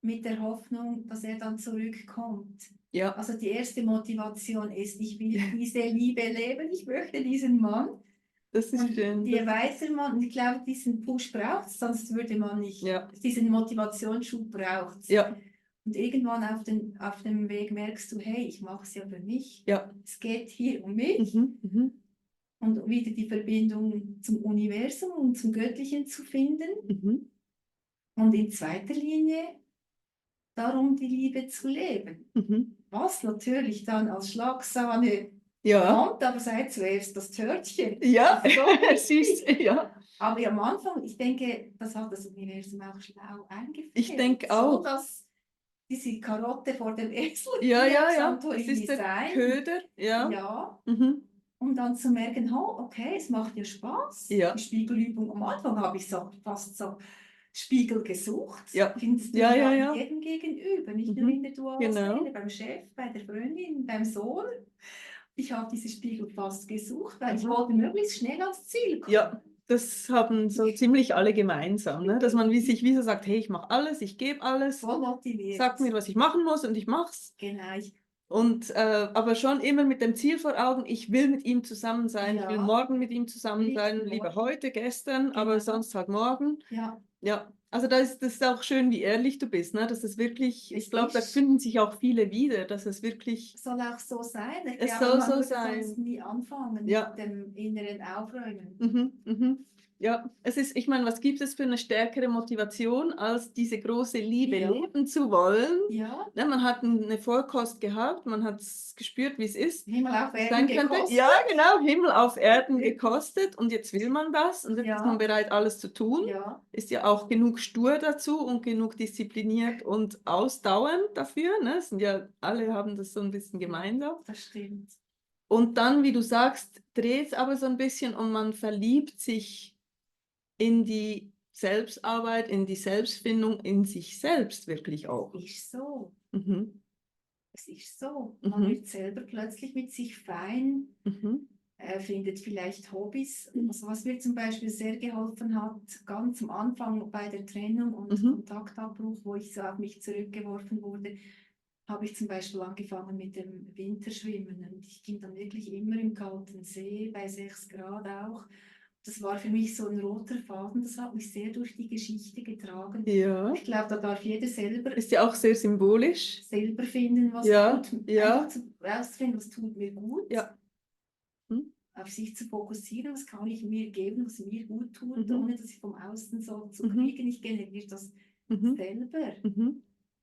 mit der Hoffnung, dass er dann zurückkommt. Ja, Also die erste Motivation ist, ich will diese Liebe leben, ich möchte diesen Mann. das ist Und schön. je weiter man, und ich glaube, diesen Push braucht es, sonst würde man nicht, Ja, diesen Motivationsschub braucht es. ja, Und irgendwann auf dem Weg merkst du, hey, ich mache es ja für mich. ja. Es geht hier um mich. Mhm, mhm, Und wieder die Verbindung zum Universum und zum Göttlichen zu finden. mhm. Und in zweiter Linie darum, die Liebe zu leben. Mhm. Was natürlich dann als Schlagsahne Ja, kommt, aber sei zuerst das Törtchen. ja, Das ist so süß, wichtig. ja. Aber am Anfang, ich denke, das hat das Universum auch schlau Ich eingeführt. denke So, auch. dass diese Karotte vor dem Esel Ja, wie ja, auf ja. Das Santorini ist der sein. Köder, ja. Ja, Mhm. um dann zu merken, oh, okay, es macht dir Spaß. Ja, Die Spiegelübung am Anfang habe ich so fast so Spiegel gesucht. ja, Findest du ja, ja, ja ja. jedem gegenüber, nicht nur in Mhm. der Dualseele, Genau. beim Chef, bei der Freundin, beim Sohn. Ich habe diese Spiegel fast gesucht, weil ich Mhm. wollte möglichst schnell ans Ziel kommen. Ja, das haben so ziemlich alle gemeinsam, ne? Dass man sich wie so sagt, hey, ich mache alles, ich gebe alles, Voll motiviert. sag mir, was ich machen muss und ich mach's. Genau, Und aber schon immer mit dem Ziel vor Augen, ich will mit ihm zusammen sein, ich will ja, morgen mit ihm zusammen nicht sein, lieber morgen. heute, gestern, aber Genau. sonst halt morgen. Ja, Ja, also das ist auch schön, wie ehrlich du bist, ne? Dass es wirklich, ich es glaube, da ist, finden sich auch viele wieder, dass es wirklich, soll auch so sein. Ich es glaube, soll man so würde sonst sein. nie anfangen Ja. mit dem inneren Aufräumen. Mhm, mhm. Ja, es ist, ich meine, was gibt es für eine stärkere Motivation, als diese große Liebe Ja. leben zu wollen? Ja, Ne, man hat eine Vorkost gehabt, man hat gespürt, wie es ist. Himmel auf Erden Sein könnte. gekostet. Ja, genau, Himmel auf Erden gekostet, und jetzt will man das und jetzt ist man Ja, bereit, alles zu tun. ja, Ist ja auch genug stur dazu und genug diszipliniert und ausdauernd dafür. Ne? Es sind ja, alle haben das so ein bisschen gemeinsam. das stimmt. Und dann, wie du sagst, dreht es aber so ein bisschen und man verliebt sich in die Selbstarbeit, in die Selbstfindung, in sich selbst wirklich auch. Es ist so. Mhm. Es ist so. Man Mhm. wird selber plötzlich mit sich fein, Mhm. findet vielleicht Hobbys. Also was mir zum Beispiel sehr geholfen hat, ganz am Anfang bei der Trennung und Mhm. Kontaktabbruch, wo ich so auf mich zurückgeworfen wurde, habe ich zum Beispiel angefangen mit dem Winterschwimmen. Und ich ging dann wirklich immer im kalten See, bei 6 Grad auch. Das war für mich so ein roter Faden, das hat mich sehr durch die Geschichte getragen. Ja, Ich glaube, da darf jeder ist ja auch sehr symbolisch. selber finden, was Ja, tut, ja, einfach rauszufinden, was tut mir gut, ja. Hm? auf sich zu fokussieren, was kann ich mir geben, was mir gut tut, Mhm. ohne dass ich vom Außen so zu Mhm. kriegen. Ich generiere das Mhm. selber. Mhm.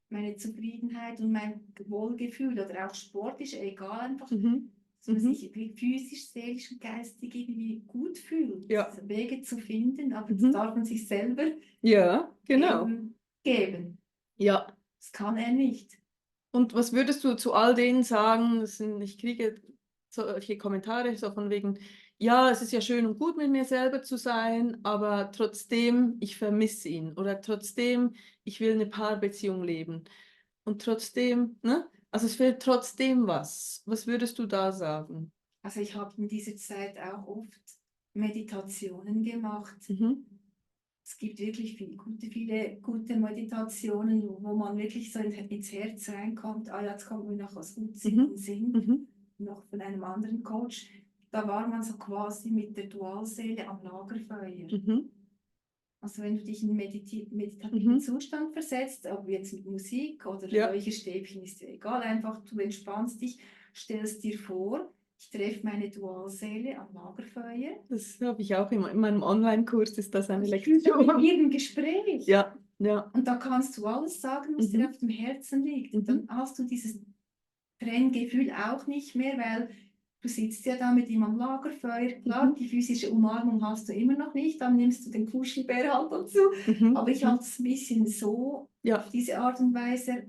Meine Zufriedenheit und mein Wohlgefühl oder auch Sport ist egal, einfach, Mhm. dass man Mhm. sich physisch, seelisch und geistig irgendwie gut fühlt. Ja. Wege zu finden, aber das Mhm. darf man sich selber Ja, genau. eben geben. Ja. Das kann er nicht. Und was würdest du zu all denen sagen? Ich kriege solche Kommentare so von wegen, ja, es ist ja schön und gut, mit mir selber zu sein, aber trotzdem, ich vermisse ihn, oder trotzdem, ich will eine Paarbeziehung leben. Und trotzdem, ne? Also es fehlt trotzdem was. Was würdest du da sagen? Also ich habe in dieser Zeit auch oft Meditationen gemacht. Mhm. Es gibt wirklich viele gute Meditationen, wo man wirklich so ins Herz reinkommt. Ah ja, jetzt kommt mir noch was Gutes in den Mhm. Sinn, Mhm. noch von einem anderen Coach. Da war man so quasi mit der Dualseele am Lagerfeuer. Mhm. Also wenn du dich in meditativen Mhm. Zustand versetzt, ob jetzt mit Musik oder Ja, Räucherstäbchen, ist ja egal, einfach du entspannst dich, stellst dir vor, ich treffe meine Dualseele am Lagerfeuer. das habe ich auch immer. In meinem Online-Kurs ist das eine Und ich bin so mit Lektion. ihr im Gespräch. Ja, ja. Und da kannst du alles sagen, was dir Mhm. auf dem Herzen liegt. Dann Mhm. hast du dieses Trenngefühl auch nicht mehr, weil du sitzt ja da mit ihm am Lagerfeuer. Klar, Mhm. die physische Umarmung hast du immer noch nicht, dann nimmst du den Kuschelbär halt dazu. Mhm. Aber ich Mhm. habe es ein bisschen so Ja, auf diese Art und Weise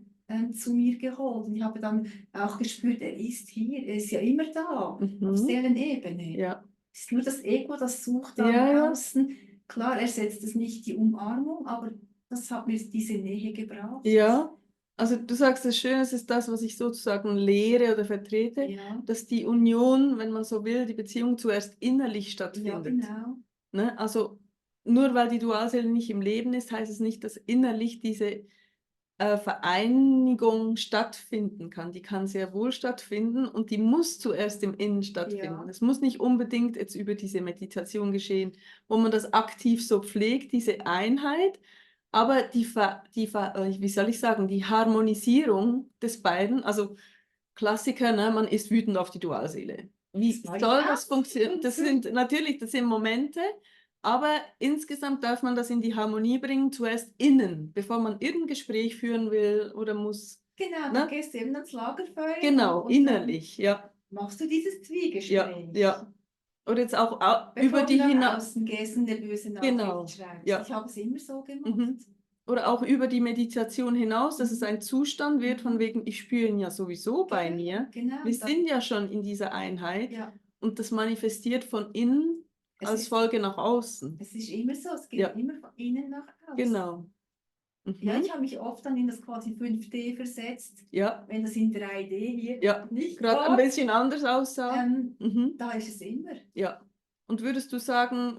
zu mir geholt. Und ich habe dann auch gespürt, er ist hier, er ist ja immer da, auf mhm. Seelenebene. Ja, Es ist nur das Ego, das sucht da im ja, ja. Außen. Klar, ersetzt es nicht die Umarmung, aber das hat mir diese Nähe gebracht. Ja. Also du sagst, das Schöne ist das, was ich sozusagen lehre oder vertrete, Ja, dass die Union, wenn man so will, die Beziehung zuerst innerlich ja, stattfindet. genau. Ne? Also nur weil die Dualseele nicht im Leben ist, heißt es nicht, dass innerlich diese Vereinigung stattfinden kann. Die kann sehr wohl stattfinden und die muss zuerst im Innen stattfinden. Ja, Es muss nicht unbedingt jetzt über diese Meditation geschehen, wo man das aktiv so pflegt, diese Einheit, aber wie soll ich sagen, die Harmonisierung des beiden, also Klassiker, ne, man ist wütend auf die Dualseele. Wie das war ich soll auch. das funktionieren? Und Das so. sind natürlich, das sind Momente, aber insgesamt darf man das in die Harmonie bringen, zuerst innen, bevor man irgendein Gespräch führen will oder muss. Genau, dann Ne? gehst du eben ans Lagerfeuer Genau, und dann innerlich, ja, machst du dieses ja, Zwiegespräch, ja. Oder jetzt auch über bevor du die nach hinaus, außen gehst und eine böse Nachricht genau, schreibst. ja. Ich habe es immer so gemacht. Mhm. Oder auch über die Meditation hinaus, dass es Mhm. ein Zustand wird, von Mhm. wegen, ich spüre ihn ja sowieso bei Genau, mir. genau. Wir Und dann, sind ja schon in dieser Einheit ja, und das manifestiert von innen es als ist, Folge nach außen. es ist immer so, es geht Ja, immer von innen nach außen. genau. Ja, Mhm. ich habe mich oft dann in das quasi 5D versetzt, Ja, wenn das in 3D hier ja. nicht Gerade ein war. bisschen anders aussah. Mhm. Da ist es immer. Ja. Und würdest du sagen,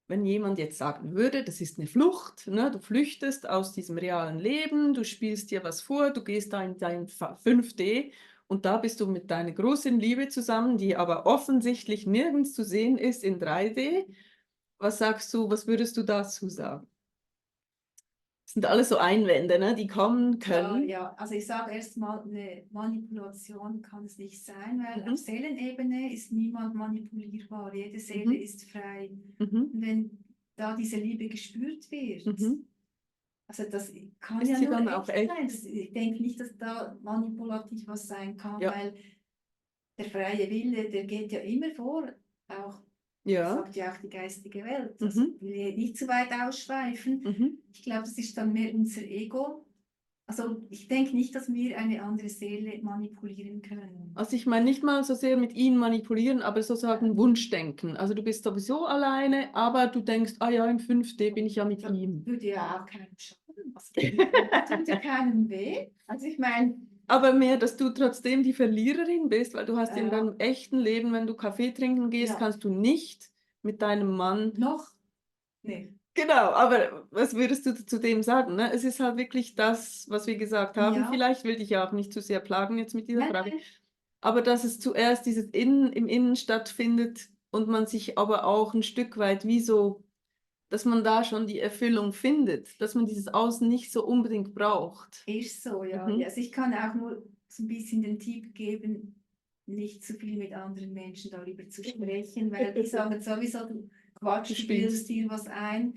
wenn jemand jetzt sagen würde, das ist eine Flucht, ne? Du flüchtest aus diesem realen Leben, du spielst dir was vor, du gehst da in dein 5D und da bist du mit deiner großen Liebe zusammen, die aber offensichtlich nirgends zu sehen ist in 3D. Was sagst du, was würdest du dazu sagen? Das sind alles so Einwände, ne? Die kommen Klar, können. ja. Also ich sage erstmal, eine Manipulation kann es nicht sein, weil auf Mhm. Seelenebene ist niemand manipulierbar. Jede Seele Mhm. ist frei. Mhm. Und wenn da diese Liebe gespürt wird, Mhm. also das kann Ist ja sie nur dann auch echt echt? sein. Ich denke nicht, dass da manipulativ was sein kann, Ja, weil der freie Wille, der geht ja immer vor. Auch, das ja. sagt ja auch die geistige Welt. Also Mhm. ich will hier nicht zu weit ausschweifen. Mhm. Ich glaube, das ist dann mehr unser Ego. Also ich denke nicht, dass wir eine andere Seele manipulieren können. Also ich meine nicht mal so sehr mit ihnen manipulieren, aber sozusagen Ähm, Wunschdenken. Also du bist sowieso alleine, aber du denkst, ah ja, im 5D bin ich ja mit Das ihm. würde ja auch keinem schaden. Also das tut ja keinem weh. Also ich meine, Aber mehr, dass du trotzdem die Verliererin bist, weil du hast in äh, deinem echten Leben, wenn du Kaffee trinken gehst, ja, kannst du nicht mit deinem Mann. noch, nee. Genau, aber was würdest du zu dem sagen? Ne? Es ist halt wirklich das, was wir gesagt haben. Ja, Vielleicht will ich ja auch nicht zu sehr plagen jetzt mit dieser nein, Frage. nein, Aber dass es zuerst dieses Innen im Innen stattfindet und man sich aber auch ein Stück weit wie so, dass man da schon die Erfüllung findet, dass man dieses Außen nicht so unbedingt braucht. ist so, ja. Ja, Mhm. also ich kann auch nur so ein bisschen den Tipp geben, nicht zu viel mit anderen Menschen darüber zu sprechen, weil die sagen sowieso, du Du Quatsch, du bildest spinnst. dir was ein.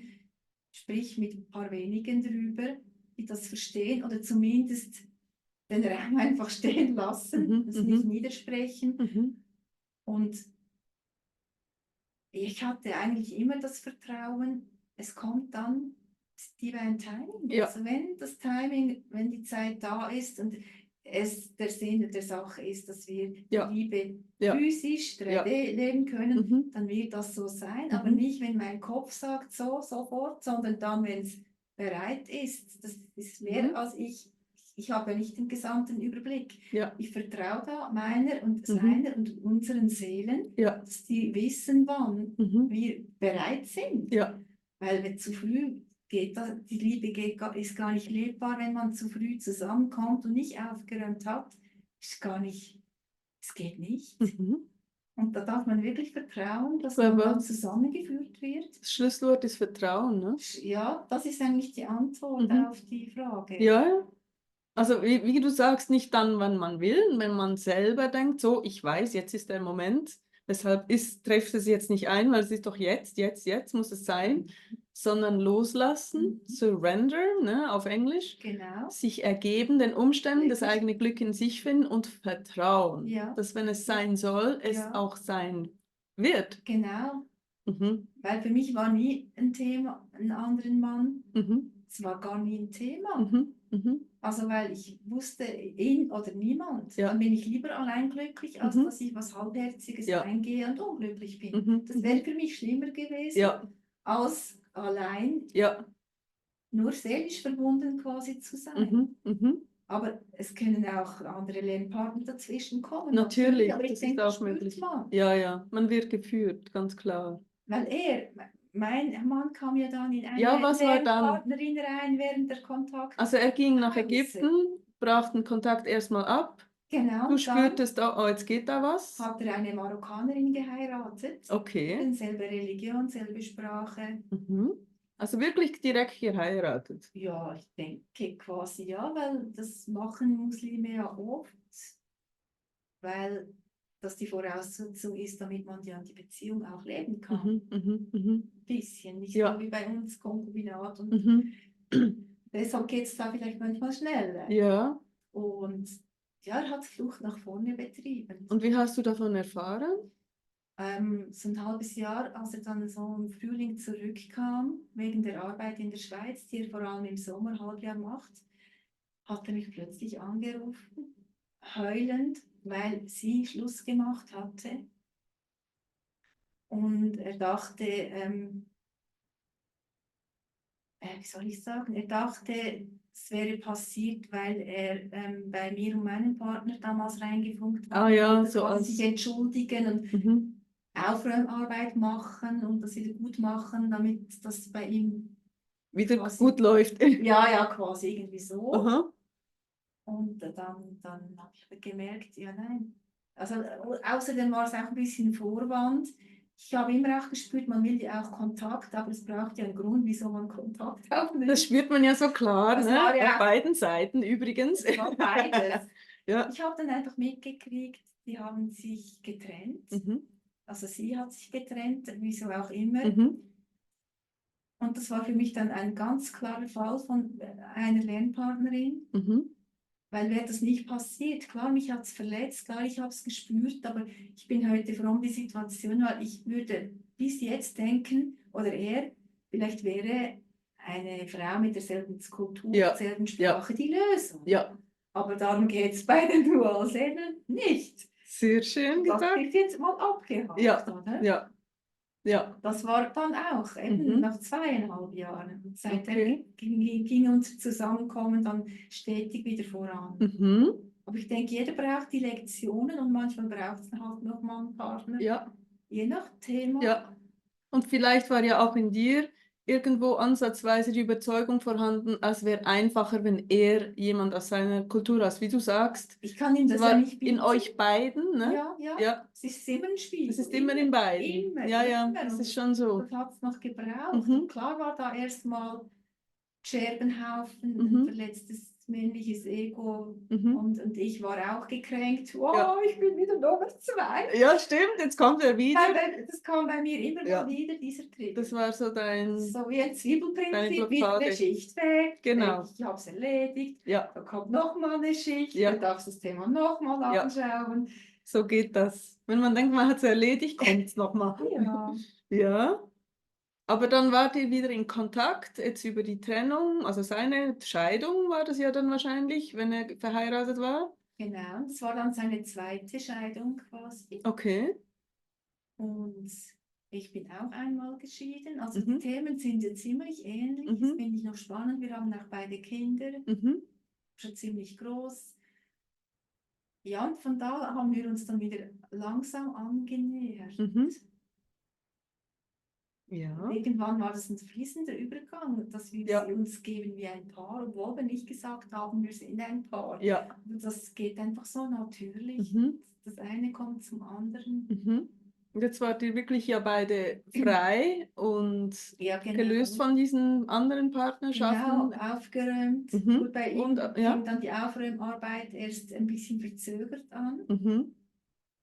Sprich mit ein paar wenigen drüber, die das verstehen oder zumindest den Raum einfach stehen lassen, Mhm. das nicht Mhm. niedersprechen. Mhm. Und ich hatte eigentlich immer das Vertrauen, es kommt dann das Divine Timing. Ja, Also wenn das Timing, wenn die Zeit da ist und es der Sinn der Sache ist, dass wir die ja, Liebe ja, physisch ja. 3D leben können, Mhm. dann wird das so sein, aber Mhm. nicht, wenn mein Kopf sagt so, sofort, sondern dann, wenn es bereit ist. Das ist mehr Mhm. als ich ich habe ja nicht den gesamten Überblick. Ja, Ich vertraue da meiner und Mhm. seiner und unseren Seelen, ja, dass die wissen, wann mhm. wir bereit sind. Ja, Weil wenn zu früh geht, die Liebe ist gar nicht lebbar, wenn man zu früh zusammenkommt und nicht aufgeräumt hat. Ist gar nicht, es geht nicht. mhm. Und da darf man wirklich vertrauen, Ich dass man glaube, dann zusammengeführt wird. das Schlüsselwort ist Vertrauen, ne? Ja, das ist eigentlich die Antwort Mhm. auf die Frage. Ja, ja. Also wie du sagst, nicht dann, wenn man will, wenn man selber denkt, so, ich weiß, jetzt ist der Moment, deshalb trifft es jetzt nicht ein, weil es ist doch jetzt muss es sein, sondern loslassen, surrender, ne, auf Englisch, Genau. sich ergeben den Umständen, das Wirklich. eigene Glück in sich finden und vertrauen, Ja. dass wenn es sein soll, es Ja. auch sein wird. Genau. Mhm. Weil für mich war nie ein Thema, einen anderen Mann. Mhm. Es war gar nie ein Thema. Mhm. Mhm. Also weil ich wusste, ihn oder niemand. Ja. Dann bin ich lieber allein glücklich, als Mhm. dass ich was Halbherziges Ja. eingehe und unglücklich bin. Mhm. Das wäre für mich schlimmer gewesen, Ja. als allein Ja. nur seelisch verbunden quasi zu sein. Mhm. Mhm. Aber es können auch andere Lernpartner dazwischen kommen. Natürlich, aber ich das ist denke, das auch spürt möglich. man. Ja, ja, man wird geführt, ganz klar. Weil mein Mann kam ja dann in eine Ja, was war dann? Lernpartnerin rein während der Kontakt. Also er ging nach Pause. Ägypten, brach den Kontakt erstmal ab. Genau, Du dann spürtest, oh, jetzt geht da was. hat er eine Marokkanerin geheiratet. Okay. Selbe Religion, selbe Sprache. Mhm. Also wirklich direkt geheiratet. Ja, ich denke quasi ja, weil das machen Muslime ja oft, weil das die Voraussetzung ist, damit man ja die Beziehung auch leben kann. Mhm. Mhm. Mhm. Bisschen, nicht Ja. so wie bei uns Konkubinat. Und Mhm. deshalb geht es da vielleicht manchmal schneller. Ja. Und ja, er hat Flucht nach vorne betrieben. Und wie hast du davon erfahren? So ein halbes Jahr, als er dann so im Frühling zurückkam, wegen der Arbeit in der Schweiz, die er vor allem im Sommerhalbjahr macht, hat er mich plötzlich angerufen, heulend, weil sie Schluss gemacht hatte. Und er dachte, wie soll ich sagen, er dachte, es wäre passiert, weil er bei mir und meinem Partner damals reingefunkt war. Ah ja, Wollte so quasi als... sich entschuldigen und Mhm. Aufräumarbeit machen und das wieder gut machen, damit das bei ihm Wieder quasi, gut läuft. ja, quasi irgendwie so. Aha. Und dann habe ich gemerkt, ja, nein. Also außerdem war es auch ein bisschen Vorwand. Ich habe immer auch gespürt, man will ja auch Kontakt, aber es braucht ja einen Grund, wieso man Kontakt aufnimmt. Das spürt man ja so klar, Das ne? war ja Auf beiden Seiten übrigens. Es war beides. Ja. Ich habe dann einfach mitgekriegt, die haben sich getrennt. Mhm. Also sie hat sich getrennt, wieso auch immer. Mhm. Und das war für mich dann ein ganz klarer Fall von einer Lernpartnerin. Mhm. Weil wäre das nicht passiert, klar, mich hat es verletzt, klar, ich habe es gespürt, aber ich bin heute froh um die Situation, weil ich würde bis jetzt denken, oder er, vielleicht wäre eine Frau mit derselben Kultur, Ja. derselben Sprache die Lösung. Ja. Aber darum geht es bei den Dualseelen nicht. Sehr schön Das gesagt. wird jetzt mal abgehakt, Ja. oder? Ja. Ja. Das war dann auch, eben Mhm. nach 2,5 Jahren. Und seitdem Okay. ging unser Zusammenkommen dann stetig wieder voran. Mhm. Aber ich denke, jeder braucht die Lektionen und manchmal braucht es halt noch mal einen Partner. Ja. Je nach Thema. Ja. Und vielleicht war ja auch in dir irgendwo ansatzweise die Überzeugung vorhanden, es wäre einfacher, wenn er jemand aus seiner Kultur ist, wie du sagst. Ich kann ihm Es das war ja nicht bieten. in euch beiden, ne? Ja, ja. Ja. Es ist immer ein Spiel. Es ist immer in beiden. Immer, Ja, ja, immer. das Und ist schon so. das hat es noch gebraucht. Mhm. Und klar war da erstmal Scherbenhaufen, ein Mhm. verletztes männliches Ego. Mhm. Und ich war auch gekränkt. Wow, Ja. ich bin wieder Nummer 2. Ja, stimmt, jetzt kommt er wieder. Das kam bei mir immer Ja. mal wieder, dieser Trick. Das war so dein... So wie ein Deine Zwiebelprinzip, wieder Blockade. eine Schicht weg. Genau. Ich habe es erledigt. Ja. Da kommt nochmal eine Schicht. Ja. Du darfst das Thema nochmal Ja. anschauen. So geht das. Wenn man denkt, man hat es erledigt, kommt es nochmal. Ja. Ja. Aber dann wart ihr wieder in Kontakt, jetzt über die Trennung, also seine Scheidung war das ja dann wahrscheinlich, wenn er verheiratet war. Genau, das war dann seine zweite Scheidung quasi. Okay. Und ich bin auch einmal geschieden. Also Mhm. die Themen sind ja ziemlich ähnlich. Mhm. Das finde ich noch spannend. Wir haben auch beide Kinder. Mhm. schon ziemlich groß. Ja, und von da haben wir uns dann wieder langsam angenähert. Mhm. Ja. Und irgendwann war das ein fließender Übergang, dass wir Ja. sie uns geben wie ein Paar, obwohl wir nicht gesagt haben, wir sind ein Paar. Ja. Und das geht einfach so natürlich. Mhm. Das eine kommt zum anderen. Mhm. Und jetzt wart ihr wirklich ja beide frei und Ja, genau. gelöst von diesen anderen Genau, Partnerschaften. aufgeräumt. Mhm. Gut, bei ihm Und, ja. fing dann die Aufräumarbeit erst ein bisschen verzögert an. Mhm.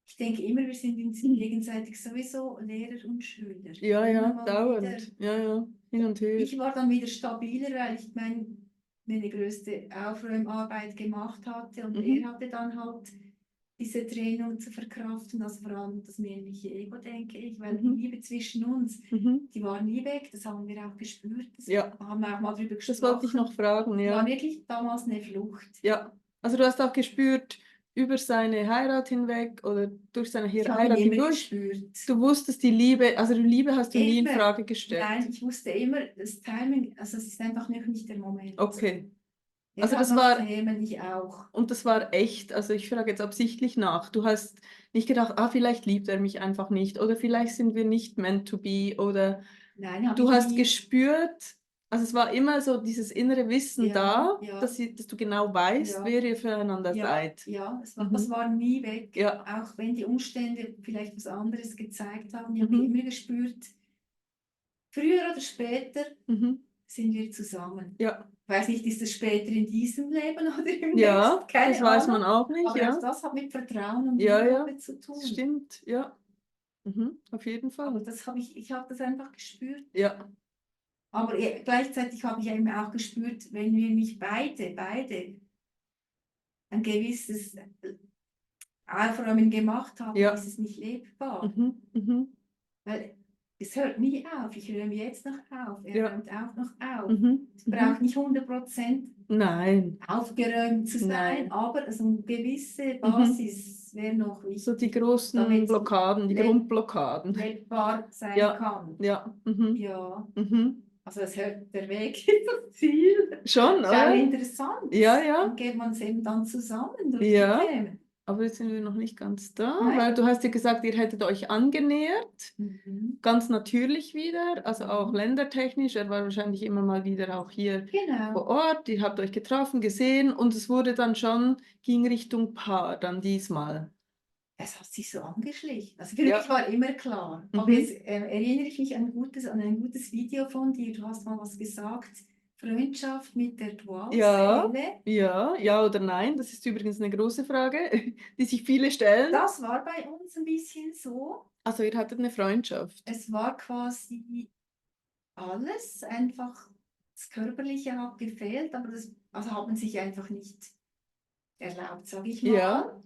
Ich denke immer, wir sind uns gegenseitig sowieso Lehrer und Schüler. Ja, Immer ja, mal dauernd. wieder. Ja, ja, hin und her. Ich war dann wieder stabiler, weil ich meine größte Aufräumarbeit gemacht hatte und Mhm. er hatte dann halt diese Trennung zu verkraften, also vor allem das männliche Ego, denke ich, weil die Mhm. Liebe zwischen uns, Mhm. die war nie weg, das haben wir auch gespürt, das Ja. haben wir auch mal drüber Das wollte ich noch gesprochen. fragen, War ja. wirklich damals eine Flucht. Ja. Also du hast auch gespürt, über seine Heirat hinweg oder durch seine Ich habe ihn Heirat immer hindurch, gespürt. du wusstest die Liebe, also die Liebe hast du nie in Immer. Frage gestellt. Nein, ich wusste immer, das Timing, also es ist einfach noch nicht der Moment. Okay. Er Also hat das noch war, Themen, ich auch. und das war echt, also ich frage jetzt absichtlich nach. Du hast nicht gedacht, ah, vielleicht liebt er mich einfach nicht oder vielleicht sind wir nicht meant to be oder Nein, habe du ich hast nie. gespürt, also es war immer so dieses innere Wissen Ja, da, ja. dass du genau weißt, Ja. wer ihr füreinander Ja, seid. ja, Mhm. das war nie weg. Ja. Auch wenn die Umstände vielleicht was anderes gezeigt haben. Ich habe Mhm. immer gespürt, früher oder später Mhm. sind wir zusammen. Ja. Ich weiß nicht, ist es später in diesem Leben oder im Ja, nächsten? Keine das weiß Ahnung. man auch nicht, Aber ja. auch das hat mit Vertrauen und Ja, ja, Liebe zu tun. das stimmt, ja. Mhm. Auf jeden Aber Fall. das habe ich habe das einfach gespürt. Ja. Aber gleichzeitig habe ich eben auch gespürt, wenn wir nicht beide ein gewisses Aufräumen gemacht haben, Ja. ist es nicht lebbar. Mhm. Mhm. Weil es hört nie auf. Ich räume jetzt noch auf. Er Ja. räumt auch noch auf. Mhm. Es braucht nicht 100% Nein. aufgeräumt zu sein, Nein. aber also eine gewisse Basis wäre noch wichtig, So die großen damit Blockaden, die Grundblockaden. lebbar sein Ja. kann. Ja. Mhm. Ja, Mhm. also es hört, der Weg ist das Ziel. Schon, Ist auch oder? interessant. Ja, ja. Dann geht man es eben dann zusammen durch Ja. die Themen. Aber jetzt sind wir noch nicht ganz da, Nein. weil du hast ja gesagt, ihr hättet euch angenähert, Mhm. ganz natürlich wieder, also auch ländertechnisch. Er war wahrscheinlich immer mal wieder auch hier Genau. vor Ort. Ihr habt euch getroffen, gesehen und es wurde dann schon, ging Richtung Paar dann diesmal. Es hat sich so angeschlichen. Also für mich war immer klar. Aber Mhm. jetzt erinnere ich mich an ein gutes Video von dir. Du hast mal was gesagt. Freundschaft mit der Ja, Dualseele. ja, ja oder nein, das ist übrigens eine große Frage, die sich viele stellen. Das war bei uns ein bisschen so. Also ihr hattet eine Freundschaft. Es war quasi alles. Einfach das Körperliche hat gefehlt, aber das also haben sich einfach nicht erlaubt, sage ich mal. Ja.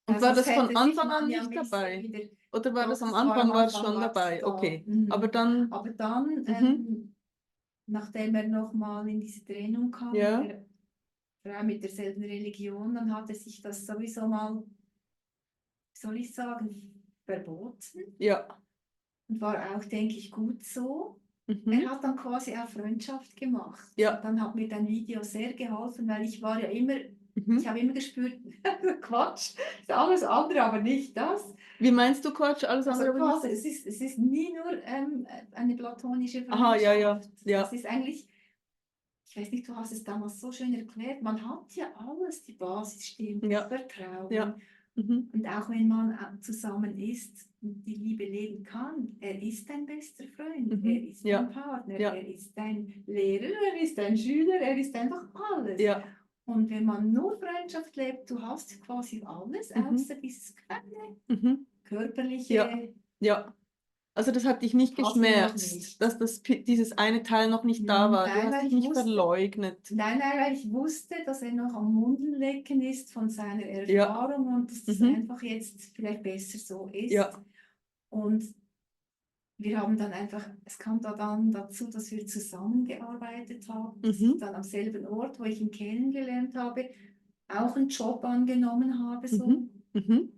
Und war Sonst das von hätte sich Anfang an man ja nicht ein bisschen dabei? wieder. Oder war Doch, das am das war Anfang, war es schon war es dabei? da. Okay. Mhm. Aber dann, Aber dann, mhm. nachdem er nochmal in diese Trennung kam Ja. mit der Frau mit derselben Religion, dann hatte sich das sowieso mal, wie soll ich sagen, verboten. Ja. Und war auch, denke ich, gut so. Mhm. Er hat dann quasi auch Freundschaft gemacht. Ja. Und dann hat mir dein Video sehr geholfen, weil ich war ja immer, Mhm. ich habe immer gespürt, Quatsch, ist alles andere, aber nicht das. Wie meinst du Quatsch? Alles Also andere? quasi, es ist nie nur eine platonische Freundschaft. Aha, ja, ja, ja. Es ist eigentlich, ich weiß nicht, du hast es damals so schön erklärt, man hat ja alles, die Basis stimmt, Ja. das Vertrauen. Ja. Mhm. Und auch wenn man zusammen ist und die Liebe leben kann, er ist dein bester Freund, Mhm. er ist Ja. dein Partner, Ja. er ist dein Lehrer, er ist dein Schüler, er ist einfach alles. Ja. Und wenn man nur Freundschaft lebt, du hast quasi alles, Mhm. außer dieses kleine Mhm. körperliche. Ja. Ja. Also das hat dich nicht Hatten wir noch geschmerzt, nicht. dass dieses eine Teil noch nicht da war. Du Nein, hast weil dich ich nicht wusste, verleugnet. nein, weil ich wusste, dass er noch am Mundellecken ist von seiner Ja. Erfahrung und dass das Mhm. einfach jetzt vielleicht besser so ist. Ja. Und wir haben dann einfach, es kam da dann dazu, dass wir zusammengearbeitet haben, dass ich Mhm. dann am selben Ort, wo ich ihn kennengelernt habe, auch einen Job angenommen habe. So. Mhm. Mhm.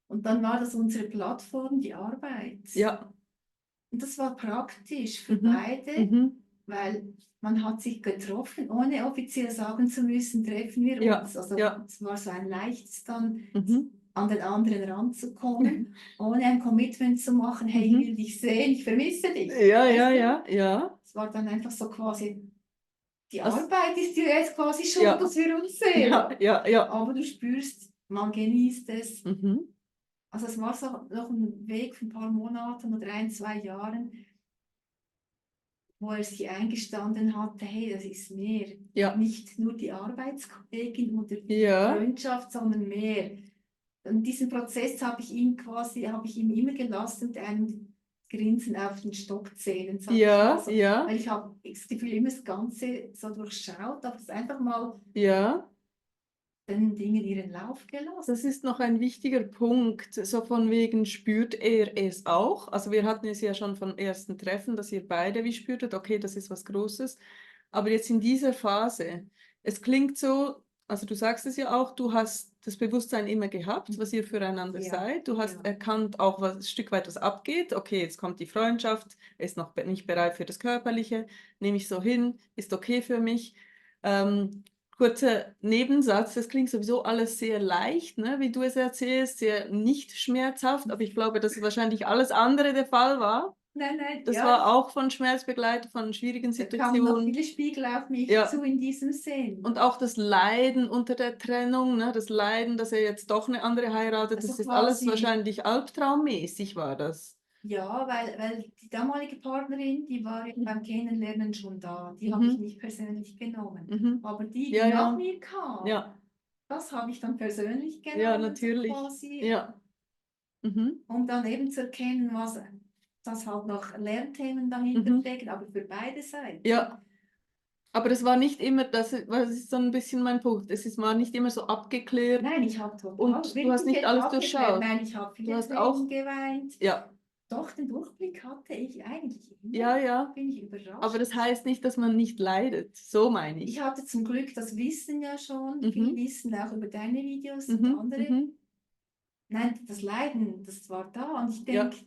Und dann war das unsere Plattform, die Arbeit. Ja. Und das war praktisch für Mhm. beide, Mhm. weil man hat sich getroffen, ohne offiziell sagen zu müssen, treffen wir Ja, uns. Also ja. es war so ein leichtes dann, Mhm. an den anderen ranzukommen, ohne ein Commitment zu machen, hey, ich Mhm. will dich sehen, ich vermisse dich. Ja, Weißt ja, du? ja, ja. Es war dann einfach so quasi, die Also, Arbeit ist dir jetzt quasi schuld, ja, dass wir uns sehen. ja, ja, ja. Aber du spürst, man genießt es. Mhm. Also es war so noch ein Weg von ein paar Monaten oder 1, 2 Jahren, wo er sich eingestanden hatte, hey, das ist mehr. Ja, Nicht nur die Arbeitskollegin oder die ja, Freundschaft, sondern mehr. Und diesen Prozess habe ich ihm immer gelassen, mit einem Grinsen auf den Stockzähnen, sag ich mal ja, so. ja, Weil ich habe das Gefühl, immer das Ganze so durchschaut, aber es einfach mal ja. den Dingen ihren Lauf gelassen. Das ist noch ein wichtiger Punkt, so von wegen, spürt er es auch? Also wir hatten es ja schon vom ersten Treffen, dass ihr beide wie spürtet, okay, das ist was Großes. Aber jetzt in dieser Phase, es klingt so, also du sagst es ja auch, du hast das Bewusstsein immer gehabt, was ihr füreinander Ja, seid. Du hast ja. erkannt auch, was ein Stück weit was abgeht. Okay, jetzt kommt die Freundschaft, er ist noch nicht bereit für das Körperliche, nehme ich so hin, ist okay für mich. Kurzer Nebensatz, das klingt sowieso alles sehr leicht, ne, wie du es erzählst, sehr nicht schmerzhaft, aber ich glaube, dass wahrscheinlich alles andere der Fall war. Nein, Das ja, war auch von Schmerz begleitet, von schwierigen da kamen noch Situationen. viele Spiegel auf mich Ja, zu in diesem Sinn. und auch das Leiden unter der Trennung, ne, das Leiden, dass er jetzt doch eine andere heiratet, Also das ist alles quasi, wahrscheinlich albtraummäßig, war das. ja, weil die damalige Partnerin, die war ja beim Kennenlernen schon da. Die habe ich Mhm, nicht persönlich genommen. mhm. Aber die, die Ja, nach ja, mir kam, ja, das habe ich dann persönlich ja, genommen, so natürlich. quasi, Ja. Mhm, um dann eben zu erkennen, was dass halt noch Lernthemen dahinter mhm. stecken, aber für beide Seiten. Ja. Aber es war nicht immer, das ist so ein bisschen mein Punkt, war nicht immer so abgeklärt Nein, ich habe total, und du hast wirklich nicht jetzt alles abgeklärt. durchschaut. Nein, ich habe Du viele hast auch, Tränen geweint. ja, Doch, den Durchblick hatte ich eigentlich immer. ja, ja, Bin ich aber überrascht. das heißt nicht, dass man nicht leidet, so meine Ich ich. hatte zum Glück das Wissen ja schon. Viele Mhm, wissen auch über deine Videos und mhm, andere. mhm. Nein, das Leiden, das war da. Und ich Ja, denke,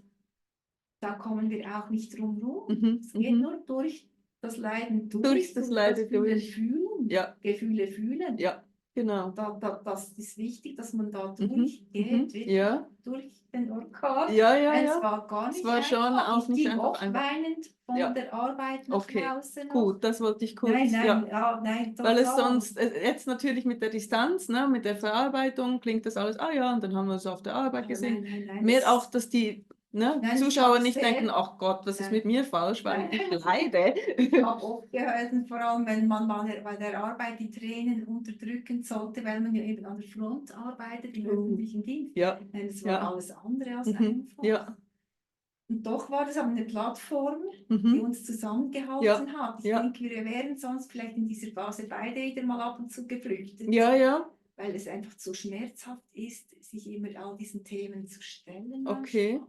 da kommen wir auch nicht drum rum. mhm, Es geht mhm. nur durch das Leiden Durch durch, das durch das Leiden Fühlen, durch. Fühlen, Ja, Gefühle fühlen. ja, genau. Das ist wichtig, dass man da Mhm, durchgeht, mhm. wirklich Ja, durch den Orkan. ja, ja, Weil es ja. war gar Es nicht war schon einfach. auch Ich nicht ging einfach oft einfach. weinend von Ja, der Arbeit nach okay, Hause noch. gut, das wollte ich Nein, kurz, nein, ja. ja, nein, Weil es total. sonst, jetzt natürlich mit der Distanz, ne, mit der Verarbeitung klingt das alles, ah ja, und dann haben wir es auf der Arbeit Aber nein, gesehen. nein, nein, Mehr auch, das, dass die, ne, nein, ich Zuschauer habe nicht denken, sehr, ach Gott, was ist mit nein, mir falsch, weil nein. ich leide. Ich habe oft gehört, vor allem wenn man bei der Arbeit die Tränen unterdrücken sollte, weil man ja eben an der Front arbeitet, im öffentlichen Dienst. Ja, Nein, es war ja, alles andere als mhm, einfach. ja, Und doch war das aber eine Plattform, die mhm, uns zusammengehalten ja, hat. Ich ja, denke, wir wären sonst vielleicht in dieser Phase beide wieder mal ab und zu geflüchtet, ja, ja, weil es einfach zu schmerzhaft ist, sich immer all diesen Themen zu stellen okay. manchmal.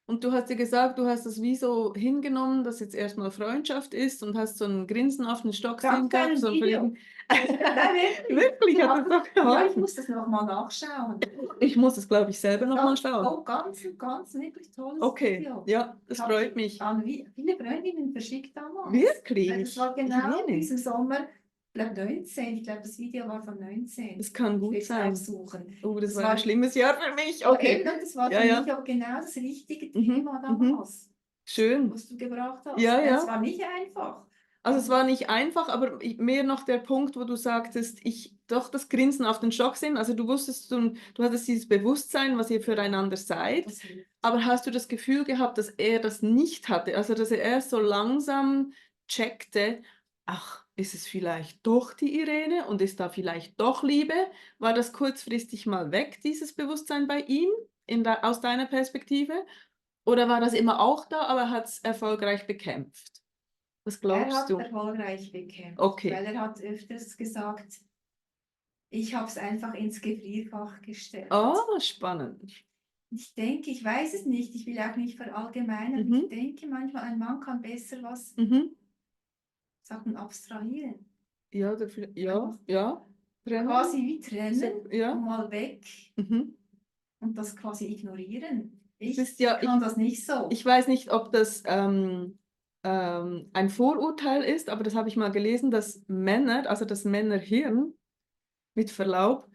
Und du hast ja gesagt, du hast das wie so hingenommen, dass jetzt erstmal Freundschaft ist und hast so ein Grinsen auf den Stock sehen Dank gehabt, deinem so ein Video. Verlieben. Nein, wirklich. Wirklich, hat das doch Ja, ich geholfen. muss das nochmal nachschauen. Ich muss es, glaube ich, selber nochmal Ganz, schauen. oh, ganz wirklich tolles Okay, Video. ja, Ich das habe freut mich. an viele Freundinnen verschickt damals. Das Wirklich? war Ich genau in meine, diesem Sommer, ich glaube 19. Ich glaube, das Video war von 19. das kann Ich will gut es sein. aufsuchen. Oh, das Das war ein war, schlimmes Jahr für mich. ja, Okay. eben, und das war Ja, für mich ja. auch genau das richtige Mhm, Thema mhm. damals, Schön. was du gebracht hast. Ja, Es ja. war nicht einfach. Also es war nicht einfach, aber mehr noch der Punkt, wo du sagtest, ich doch das Grinsen auf den Stock sehen. Also du wusstest, du hattest dieses Bewusstsein, was ihr füreinander seid. Das hilft. Aber hast du das Gefühl gehabt, dass er das nicht hatte? Also dass er erst so langsam checkte, ach, ist es vielleicht doch die Irene und ist da vielleicht doch Liebe? War das kurzfristig mal weg, dieses Bewusstsein bei ihm, aus deiner Perspektive? Oder war das immer auch da, aber er hat es erfolgreich bekämpft? Was Er glaubst hat du? erfolgreich bekämpft, Okay. weil er hat öfters gesagt, ich habe es einfach ins Gefrierfach gestellt. Oh, spannend. Ich denke, ich weiß es nicht, ich will auch nicht verallgemeinern, aber ich Mhm. denke manchmal, ein Mann kann besser was, Mhm. sagen, abstrahieren. Ja, ja, Einfach ja. Trennen. quasi wie trennen Ja. und mal weg Mhm. und das quasi ignorieren. Es ist Ich ja, kann das nicht so. ich weiß nicht, ob das ein Vorurteil ist, aber das habe ich mal gelesen, dass Männer, also das Männerhirn, mit Verlaub,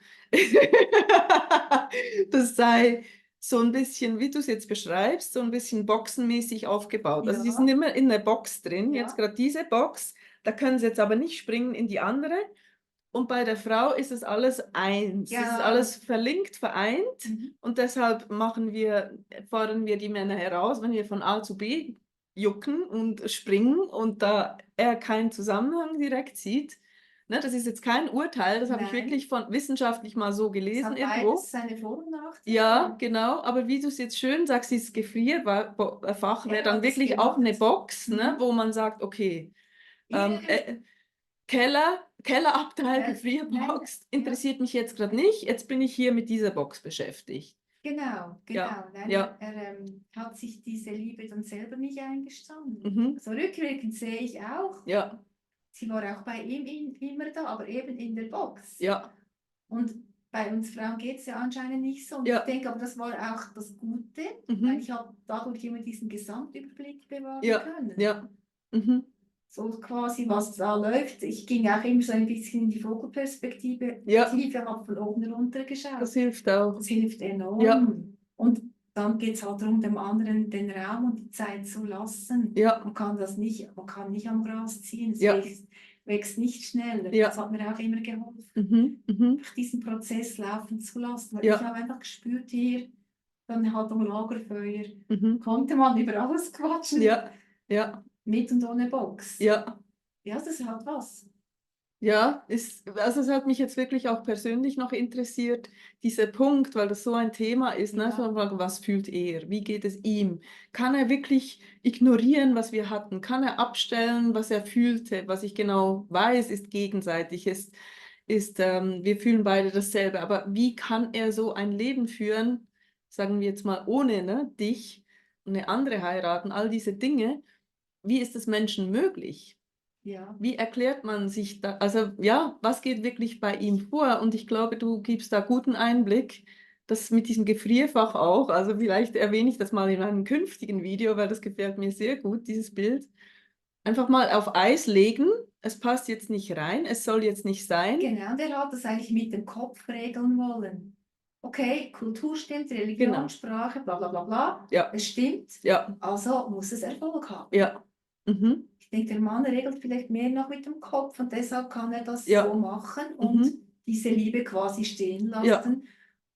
das sei so ein bisschen, wie du es jetzt beschreibst, so ein bisschen boxenmäßig aufgebaut. Also die sind Ja, immer in der Box drin, jetzt ja, gerade diese Box, da können sie jetzt aber nicht springen in die andere. Und bei der Frau ist es alles eins, es ist ja. alles verlinkt, vereint. Mhm. Und deshalb fordern wir die Männer heraus, wenn wir von A zu B jucken und springen und da er keinen Zusammenhang direkt sieht. Ne, das ist jetzt kein Urteil, das habe ich Nein, wirklich wissenschaftlich mal so es gelesen hat beides irgendwo. seine Vor- und Ja, Nachteile. genau, aber wie du es jetzt schön sagst, dieses Gefrierfach wäre Er dann hat es wirklich auch eine gemacht. Box, ne, Mhm. wo man sagt, okay, ähm, Ihr, Kellerabteil, nein, Gefrierbox, ja, interessiert mich jetzt gerade nicht. Jetzt bin ich hier mit dieser Box beschäftigt. genau, Ja, genau. Nein, ja, hat sich diese Liebe dann selber nicht eingestanden. mhm, So rückwirkend sehe ich auch, ja, sie war auch bei ihm immer da, aber eben in der Box. ja, Und bei uns Frauen geht es ja anscheinend nicht so. Und ich ja, denke, aber das war auch das Gute, weil mhm, ich habe dadurch immer diesen Gesamtüberblick bewahren ja, können. ja, mhm, So quasi, was da läuft. Ich ging auch immer so ein bisschen in die Vogelperspektive, ja, tiefer, habe von oben runter geschaut. das hilft auch. Das hilft Ja, enorm. Und dann geht es halt darum, dem anderen den Raum und die Zeit zu lassen. ja, Man kann nicht am Gras ziehen, es ja, wächst nicht schneller. Das ja, hat mir auch immer geholfen, mhm, diesen Prozess laufen zu lassen. Weil ich ja, habe einfach gespürt hier, dann halt am Lagerfeuer, mhm, konnte man über alles quatschen, ja, ja, mit und ohne Box. ja. Ja, das hat was. Ja, also es hat mich jetzt wirklich auch persönlich noch interessiert, dieser Punkt, weil das so ein Thema ist, ne? Ja, So, was fühlt er? Wie geht es ihm? Kann er wirklich ignorieren, was wir hatten? Kann er abstellen, was er fühlte? Was ich genau weiß, ist gegenseitig. Wir fühlen beide dasselbe. Aber wie kann er so ein Leben führen, sagen wir jetzt mal, ohne, ne, dich und eine andere heiraten, all diese Dinge? Wie ist es Menschen möglich? ja. Wie erklärt man sich da, also ja, was geht wirklich bei ihm vor? Und ich glaube, du gibst da guten Einblick, das mit diesem Gefrierfach auch, also vielleicht erwähne ich das mal in einem künftigen Video, weil das gefällt mir sehr gut, dieses Bild. Einfach mal auf Eis legen, es passt jetzt nicht rein, es soll jetzt nicht sein. Genau, der hat das eigentlich mit dem Kopf regeln wollen. Okay, Kultur stimmt, Religion, Genau, Sprache, bla bla bla bla. ja, Es stimmt, ja, also muss es Erfolg haben. ja, mhm, Ich denke, der Mann regelt vielleicht mehr noch mit dem Kopf und deshalb kann er das so ja, machen und mhm, diese Liebe quasi stehen ja, lassen.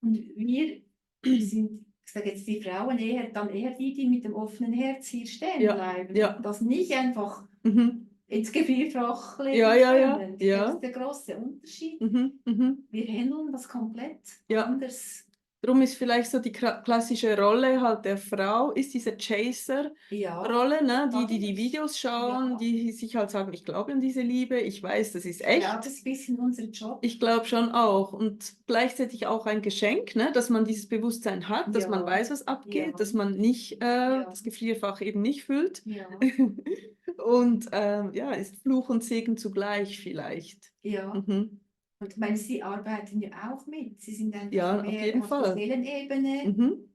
Und wir sind, ich sage jetzt die Frauen dann eher die, die mit dem offenen Herz hier stehen ja, bleiben ja, und das nicht einfach mhm, ins Gefrierfach ja, legen ja, ja, können. Ich denke, das ja, ist der große Unterschied. mhm, mhm, Wir handeln das komplett ja. anders. Darum ist vielleicht so die klassische Rolle halt der Frau, ist diese Ja, Chaser-Rolle, ne? Die natürlich. Videos schauen, Ja, die sich halt sagen, ich glaube an diese Liebe, ich weiß, das ist ich glaube, das echt. ist ein bisschen unser Job. Ich glaube schon auch. Und gleichzeitig auch ein Geschenk, ne? Dass man dieses Bewusstsein hat, dass man Ja, weiß, was abgeht, ja, dass man nicht ja, das Gefrierfach eben nicht füllt. ja, Und ja, ist Fluch und Segen zugleich vielleicht. ja. Mhm. Und ich meine, Sie arbeiten ja auch mit. Sie sind einfach Ja, auf jeden mehr auf der Fall. Seelenebene. Mhm.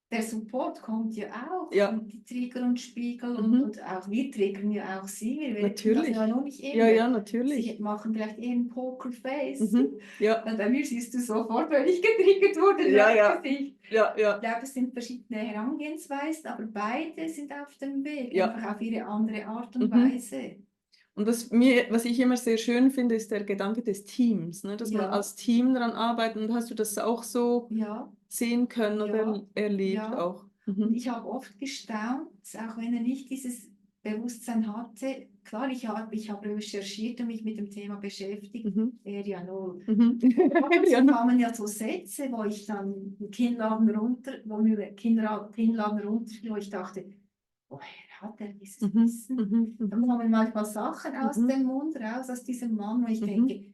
Der Support kommt ja auch Ja, und die Trigger und Spiegel mhm. und auch wir triggern ja auch Sie. Wir merken das ja Natürlich. noch nicht Ja, immer. ja, Sie natürlich. machen vielleicht eher ein Pokerface. Mhm. Ja, Bei mir siehst du sofort, wenn ich getriggert wurde, ja, das ja, Gesicht. ja, Ich ja, glaube, es sind verschiedene Herangehensweisen, aber beide sind auf dem Weg, ja. einfach auf ihre andere Art und Mhm. Weise. Und was ich immer sehr schön finde, ist der Gedanke des Teams, ne? Dass man Ja, als Team daran arbeitet. Und hast du das auch so ja, sehen können oder ja, erlebt ja. auch? Und Mhm. ich habe oft gestaunt, auch wenn er nicht dieses Bewusstsein hatte. Klar, ich habe recherchiert und mich mit dem Thema beschäftigt. Mhm. Er ja null. Mhm. Ab und Ja, zu ne? kamen ja so Sätze, wo ich dann den Kinnladen runter, wo mir der Kinnladen runterfiel, wo ich dachte, woher hat er dieses Mhm. Wissen? Mhm. Dann Mhm. kommen manchmal Sachen aus Mhm. dem Mund raus, aus diesem Mann, wo ich Mhm. denke,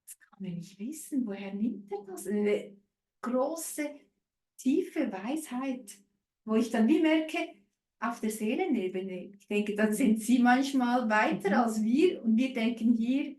das kann er nicht wissen, woher nimmt er das? Eine große, tiefe Weisheit, wo ich dann wie merke, auf der Seelenebene, ich denke, dann sind sie manchmal weiter Mhm. als wir und wir denken hier,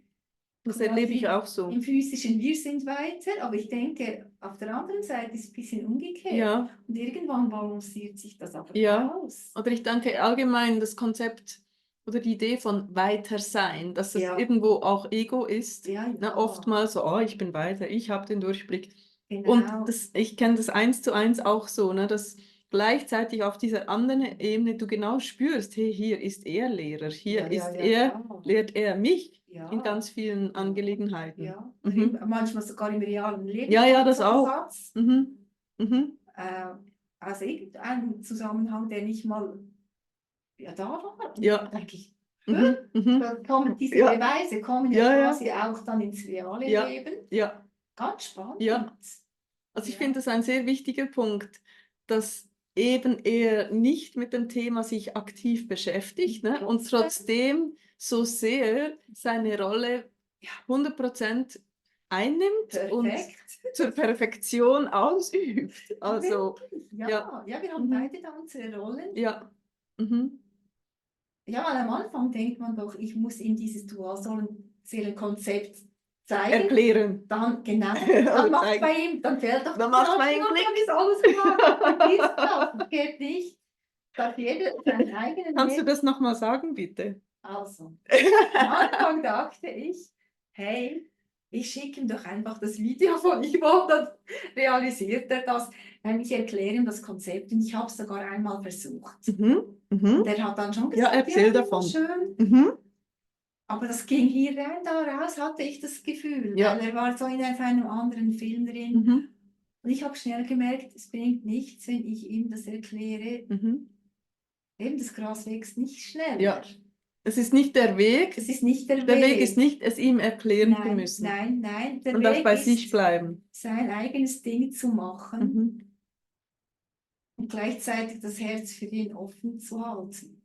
Das quasi erlebe ich auch so. im physischen Wir sind weiter, aber ich denke, auf der anderen Seite ist es ein bisschen umgekehrt. Ja, Und irgendwann balanciert sich das aber ja. aus. Oder ich denke allgemein das Konzept oder die Idee von Weitersein, dass das Ja. irgendwo auch Ego ist. Ja, Ne, ja. oftmals so, oh, ich bin weiter, ich habe den Durchblick. Genau. Und ich kenne das 1:1 auch so, ne, dass gleichzeitig auf dieser anderen Ebene du genau spürst, hey, hier ist er Lehrer, hier Ja, ja, ist ja, er, klar. lehrt er mich Ja. in ganz vielen Angelegenheiten. Ja, Mhm. manchmal sogar im realen Leben. Ja, ja, kommt das so ein auch. Satz. Mhm. Mhm. Also irgendein Zusammenhang, der nicht mal da war. Und Ja. dann denke ich, Mhm. Mhm. da kommen diese Ja. Beweise kommen Ja, ja. quasi auch dann ins reale Ja. Leben. Ja. Ganz spannend. Ja. Also ich Ja. finde das ein sehr wichtiger Punkt, dass eben er nicht mit dem Thema sich aktiv beschäftigt, ne? Und trotzdem so sehr seine Rolle 100% einnimmt und Perfekt. zur Perfektion ausübt. Also, Ja, ja. ja, wir haben Mhm. beide da unsere Rollen. Ja. Mhm. Ja, weil am Anfang denkt man doch, ich muss ihm dieses Dualseelenkonzept zeigen. Erklären. Dann, genau, Oder dann macht zeigen. bei ihm, dann fällt doch Dann der macht's bei ihm Knopf, Klick. dann ist alles klar. Dann ist das geht nicht. Darf jeder seinen eigenen Kannst du Weg. das nochmal sagen, bitte? Also, am Anfang dachte ich, hey, ich schicke ihm doch einfach das Video von Yvonne, dann realisiert er das. Ich erkläre ihm das Konzept und ich habe es sogar einmal versucht. Mhm. Mhm. Und er hat dann schon Ja, gesagt, erzähl ja, davon. schön. Mhm. Aber das ging hier rein, da raus, hatte ich das Gefühl, Ja. weil er war so in einem anderen Film drin. Mhm. Und ich habe schnell gemerkt, es bringt nichts, wenn ich ihm das erkläre. Mhm. Eben, das Gras wächst nicht schneller. Ja. Es ist nicht der Weg. Es ist nicht der Der Weg. Weg ist nicht, es ihm erklären zu müssen. Nein. Der Und auch Weg bei ist, sich bleiben. sein eigenes Ding zu machen Mhm. und gleichzeitig das Herz für ihn offen zu halten.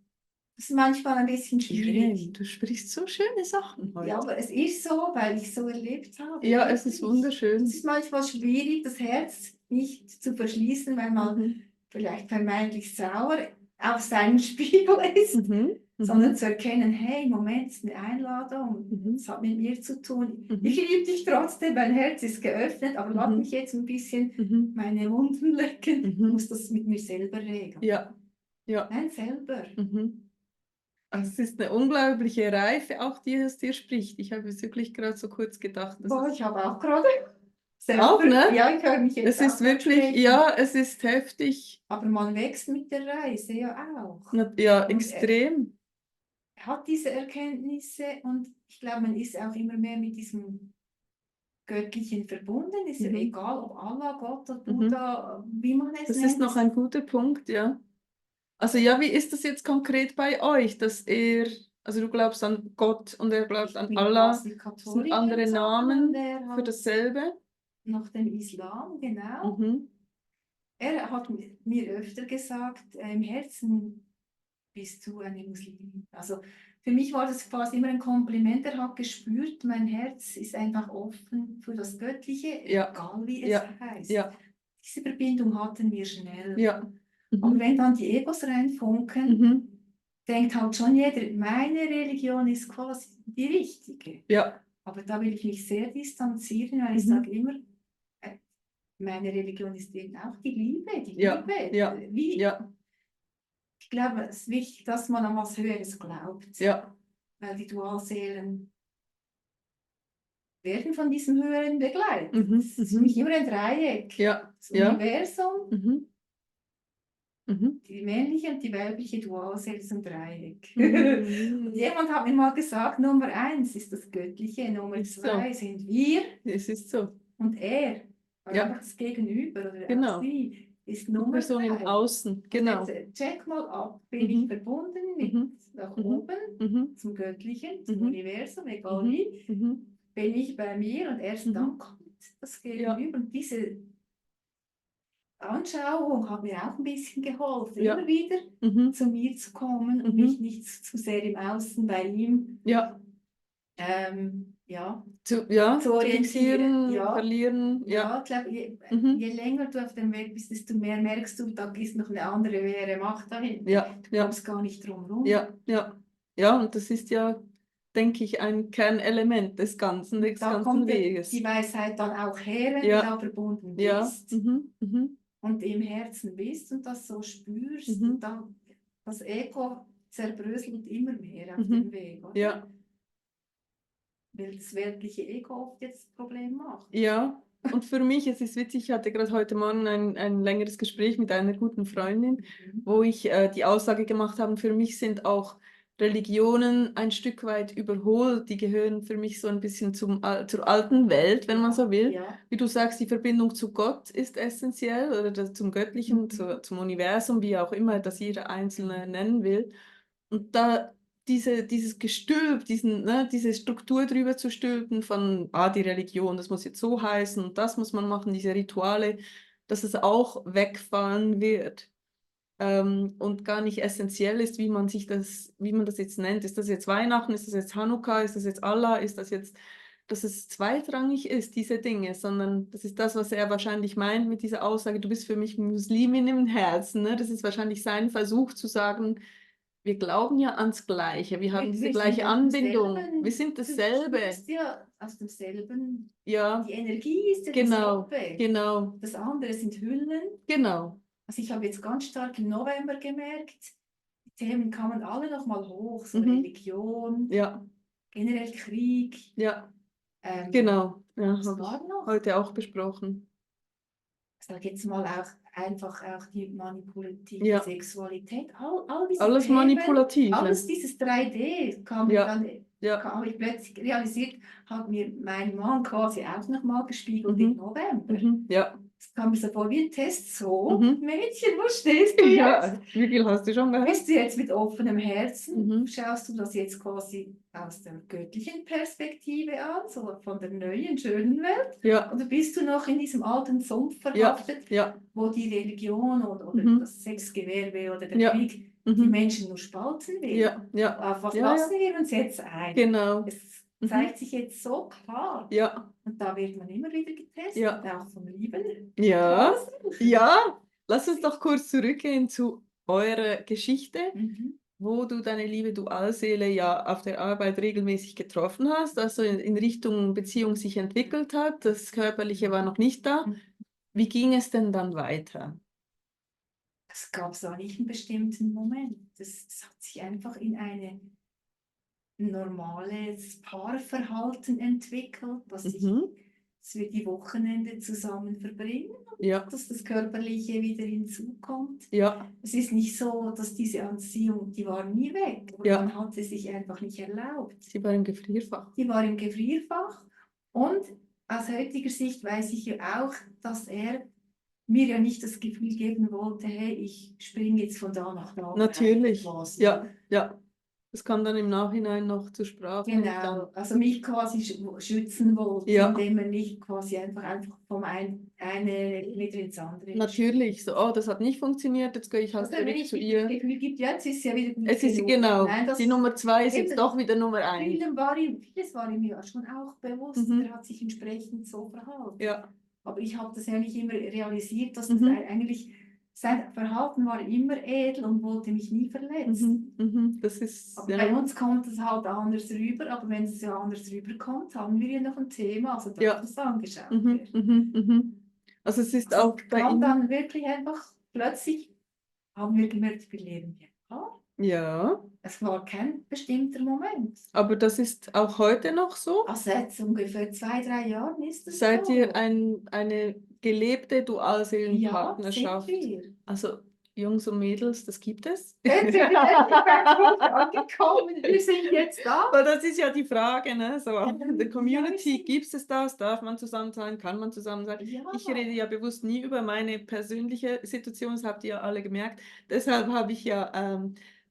Das ist manchmal ein bisschen Irene, schwierig. du sprichst so schöne Sachen heute. Ja, aber es ist so, weil ich so erlebt habe. Ja, es ist wirklich. wunderschön. Es ist manchmal schwierig, das Herz nicht zu verschließen, weil man Mhm. vielleicht vermeintlich sauer auf seinen Spiegel ist, Mhm. sondern Mhm. zu erkennen, hey, Moment, es ist eine Einladung, Mhm. es hat mit mir zu tun. Mhm. Ich liebe dich trotzdem, mein Herz ist geöffnet, aber lass Mhm. mich jetzt ein bisschen Mhm. meine Wunden lecken. Ich Mhm. muss das mit mir selber regeln. Ja. Ja. Nein, selber. Mhm. Also es ist eine unglaubliche Reife, auch die es dir spricht. Ich habe es wirklich gerade so kurz gedacht. Boah, ich habe auch gerade Auch, ne? Ja, ich höre mich jetzt Es ist auch wirklich, sprechen. ja, es ist heftig. Aber man wächst mit der Reise ja auch. Ja, Und extrem. er hat diese Erkenntnisse und ich glaube, man ist auch immer mehr mit diesem Göttlichen verbunden. Ist ja Mhm. egal, ob Allah, Gott oder Mhm. Buddha, wie man es Das nennt. ist noch ein guter Punkt, ja. Also ja, wie ist das jetzt konkret bei euch, dass er, also du glaubst an Gott und er glaubt an bin Allah, quasi das sind Katholiker andere und Namen er für hat dasselbe? nach dem Islam, genau. Mhm. Er hat mir öfter gesagt, im Herzen bist du eine Muslimin. Also für mich war das quasi immer ein Kompliment. Er hat gespürt, mein Herz ist einfach offen für das Göttliche, Ja. egal wie es Ja. heißt. Ja. Diese Verbindung hatten wir schnell. Ja. Aber Mhm. wenn dann die Egos reinfunken, Mhm. denkt halt schon jeder, meine Religion ist quasi die richtige. Ja. Aber da will ich mich sehr distanzieren, weil ich Mhm. sage immer, meine Religion ist eben auch die Liebe. Die Ja. Liebe. Ja. Wie, Ja. Ich glaube, es ist wichtig, dass man an was Höheres glaubt. Ja. Weil die Dualseelen werden von diesem Höheren begleitet. Mhm. Es ist für mich immer ein Dreieck. Ja. Das Ja. Universum, Mhm. Mhm. die männliche und die weibliche Dualseele ist ein Dreieck. Mhm. Und jemand hat mir mal gesagt, Nummer 1 ist das Göttliche, Nummer Ist 2 so. sind wir Es ist so. und er. Ja. Einfach das Gegenüber oder Genau. auch sie ist Die Nummer Person 3. im Außen. Genau. Und jetzt check mal ab, bin Mhm. ich verbunden mit Mhm. nach Mhm. oben, Mhm. zum Göttlichen, zum Mhm. Universum, egal Mhm. wie. Mhm. Bin ich bei mir und erst Mhm. dann kommt das Gegenüber. Und diese Anschauung hat mir auch ein bisschen geholfen, Ja. immer wieder Mhm. zu mir zu kommen und Mhm. mich nicht zu sehr im Außen bei ihm Ja. Ja, Ja, zu zu orientieren. fixieren, Ja. verlieren. Ja. Ja, ich glaube, Mhm. je länger du auf dem Weg bist, desto mehr merkst du, da ist noch eine andere höhere Macht dahinter. Ja. Du Ja. kommst gar nicht drum rum. Ja. Ja. Ja, und das ist ja denke ich, ein Kernelement des Ganzen Da kommt Weges. die Weisheit dann auch her, wenn Ja. du da verbunden Ja. bist und im Herzen bist und das so spürst. Und dann das Ego zerbröselt immer mehr auf dem Weg, oder? Ja. Weil das weltliche Ego oft jetzt das Problem macht. Ja, und für mich, es ist witzig, ich hatte gerade heute Morgen ein längeres Gespräch mit einer guten Freundin, wo ich die Aussage gemacht habe, für mich sind auch Religionen ein Stück weit überholt, die gehören für mich so ein bisschen zur alten Welt, wenn man so will. Ja. Wie du sagst, die Verbindung zu Gott ist essentiell oder zum Göttlichen, zum Universum, wie auch immer das jeder Einzelne nennen will. Und da dieses Gestülp, diese Struktur drüber zu stülpen von, die Religion, das muss jetzt so heißen und das muss man machen, diese Rituale, dass es auch wegfallen wird. Und gar nicht essentiell ist, wie man das jetzt nennt. Ist das jetzt Weihnachten, ist das jetzt Hanukkah, ist das jetzt Allah, ist das jetzt, dass es zweitrangig ist, diese Dinge, sondern das ist das, was er wahrscheinlich meint mit dieser Aussage, du bist für mich Muslimin im Herzen. Ne? Das ist wahrscheinlich sein Versuch zu sagen, wir glauben ja ans Gleiche, wir haben diese gleiche Anbindung, wir sind dasselbe. Du bist ja aus demselben, Ja, die Energie ist ja genau, dieselbe. genau, Das andere sind Hüllen. genau. Also ich habe jetzt ganz stark im November gemerkt, die Themen kamen alle nochmal hoch, so Mhm. Religion, Ja, generell Krieg. ja, genau. Ja, Was habe war ich noch? heute auch besprochen. Sag jetzt mal auch einfach auch die manipulative Ja. Sexualität, all diese Alles Themen, manipulativ. alles dieses 3D kam Ja. dann, Ja. habe ich plötzlich realisiert, hat mir mein Mann quasi auch nochmal gespiegelt im November. Ja. Es kam mir so vor wie ein Test, so, Mhm. Mädchen, wo stehst du jetzt? Ja, wie viel hast du schon gehört? Bist du jetzt mit offenem Herzen? Mhm. Schaust du das jetzt quasi aus der göttlichen Perspektive an, so von der neuen, schönen Welt? Ja. Oder bist du noch in diesem alten Sumpf verhaftet, Ja. wo die Religion oder das Sexgewerbe oder der Ja. Krieg die Menschen nur spalten will? Ja. Ja. Auf was Ja, lassen wir uns jetzt ein? Genau. Es zeigt sich jetzt so klar. Ja. Und da wird man immer wieder getestet, Ja. auch vom Lieben. Ja. Ja. Lass uns doch kurz zurückgehen zu eurer Geschichte, wo du deine liebe Dualseele ja auf der Arbeit regelmäßig getroffen hast, also in Richtung Beziehung sich entwickelt hat. Das Körperliche war noch nicht da. Wie ging es denn dann weiter? Es gab so nicht einen bestimmten Moment. Das hat sich einfach in ein normales Paarverhalten entwickelt, dass wir die Wochenende zusammen verbringen und dass das Körperliche wieder hinzukommt. Ja. Es ist nicht so, dass diese Anziehung, die war nie weg, aber man hat sie sich einfach nicht erlaubt. Sie war im Gefrierfach. Die war im Gefrierfach und aus heutiger Sicht weiß ich ja auch, dass er mir ja nicht das Gefühl geben wollte, hey, ich springe jetzt von da nach da. Natürlich, ja, ja. Das kam dann im Nachhinein noch zur Sprache. Genau, also mich quasi schützen wollte, indem er nicht quasi einfach vom eine wieder ins andere. Natürlich, so, oh, das hat nicht funktioniert, jetzt gehe ich halt zurück zu ihr. Das Gefühl gibt, jetzt ist es ja wieder gut Es ist genug. genau, Nein, die Nummer 2 ist jetzt doch wieder Nummer 1. Vieles war ihm ja schon auch bewusst, er hat sich entsprechend so verhalten. Ja. Aber ich habe das ja nicht immer realisiert, dass das eigentlich, sein Verhalten war immer edel und wollte mich nie verletzen. Das ist, aber bei uns kommt es halt anders rüber, aber wenn es ja anders rüberkommt, haben wir ja noch ein Thema, also da hat es angeschaut. Also es ist auch bei kam ihm dann wirklich einfach, plötzlich haben wir gemerkt, wir leben ja. Ja. Es war kein bestimmter Moment. Aber das ist auch heute noch so? Also seit ungefähr 2, 3 Jahren ist es Seid so. ihr eine gelebte Dualseelenpartnerschaft? Ja, sind wir. Also Jungs und Mädels, das gibt es? Jetzt sind wir angekommen, wir sind jetzt da. Weil das ist ja die Frage, ne? So, in der Community, gibt es das? Darf man zusammen sein? Kann man zusammen sein? Ja. Ich rede ja bewusst nie über meine persönliche Situation, das habt ihr ja alle gemerkt. Deshalb habe ich ja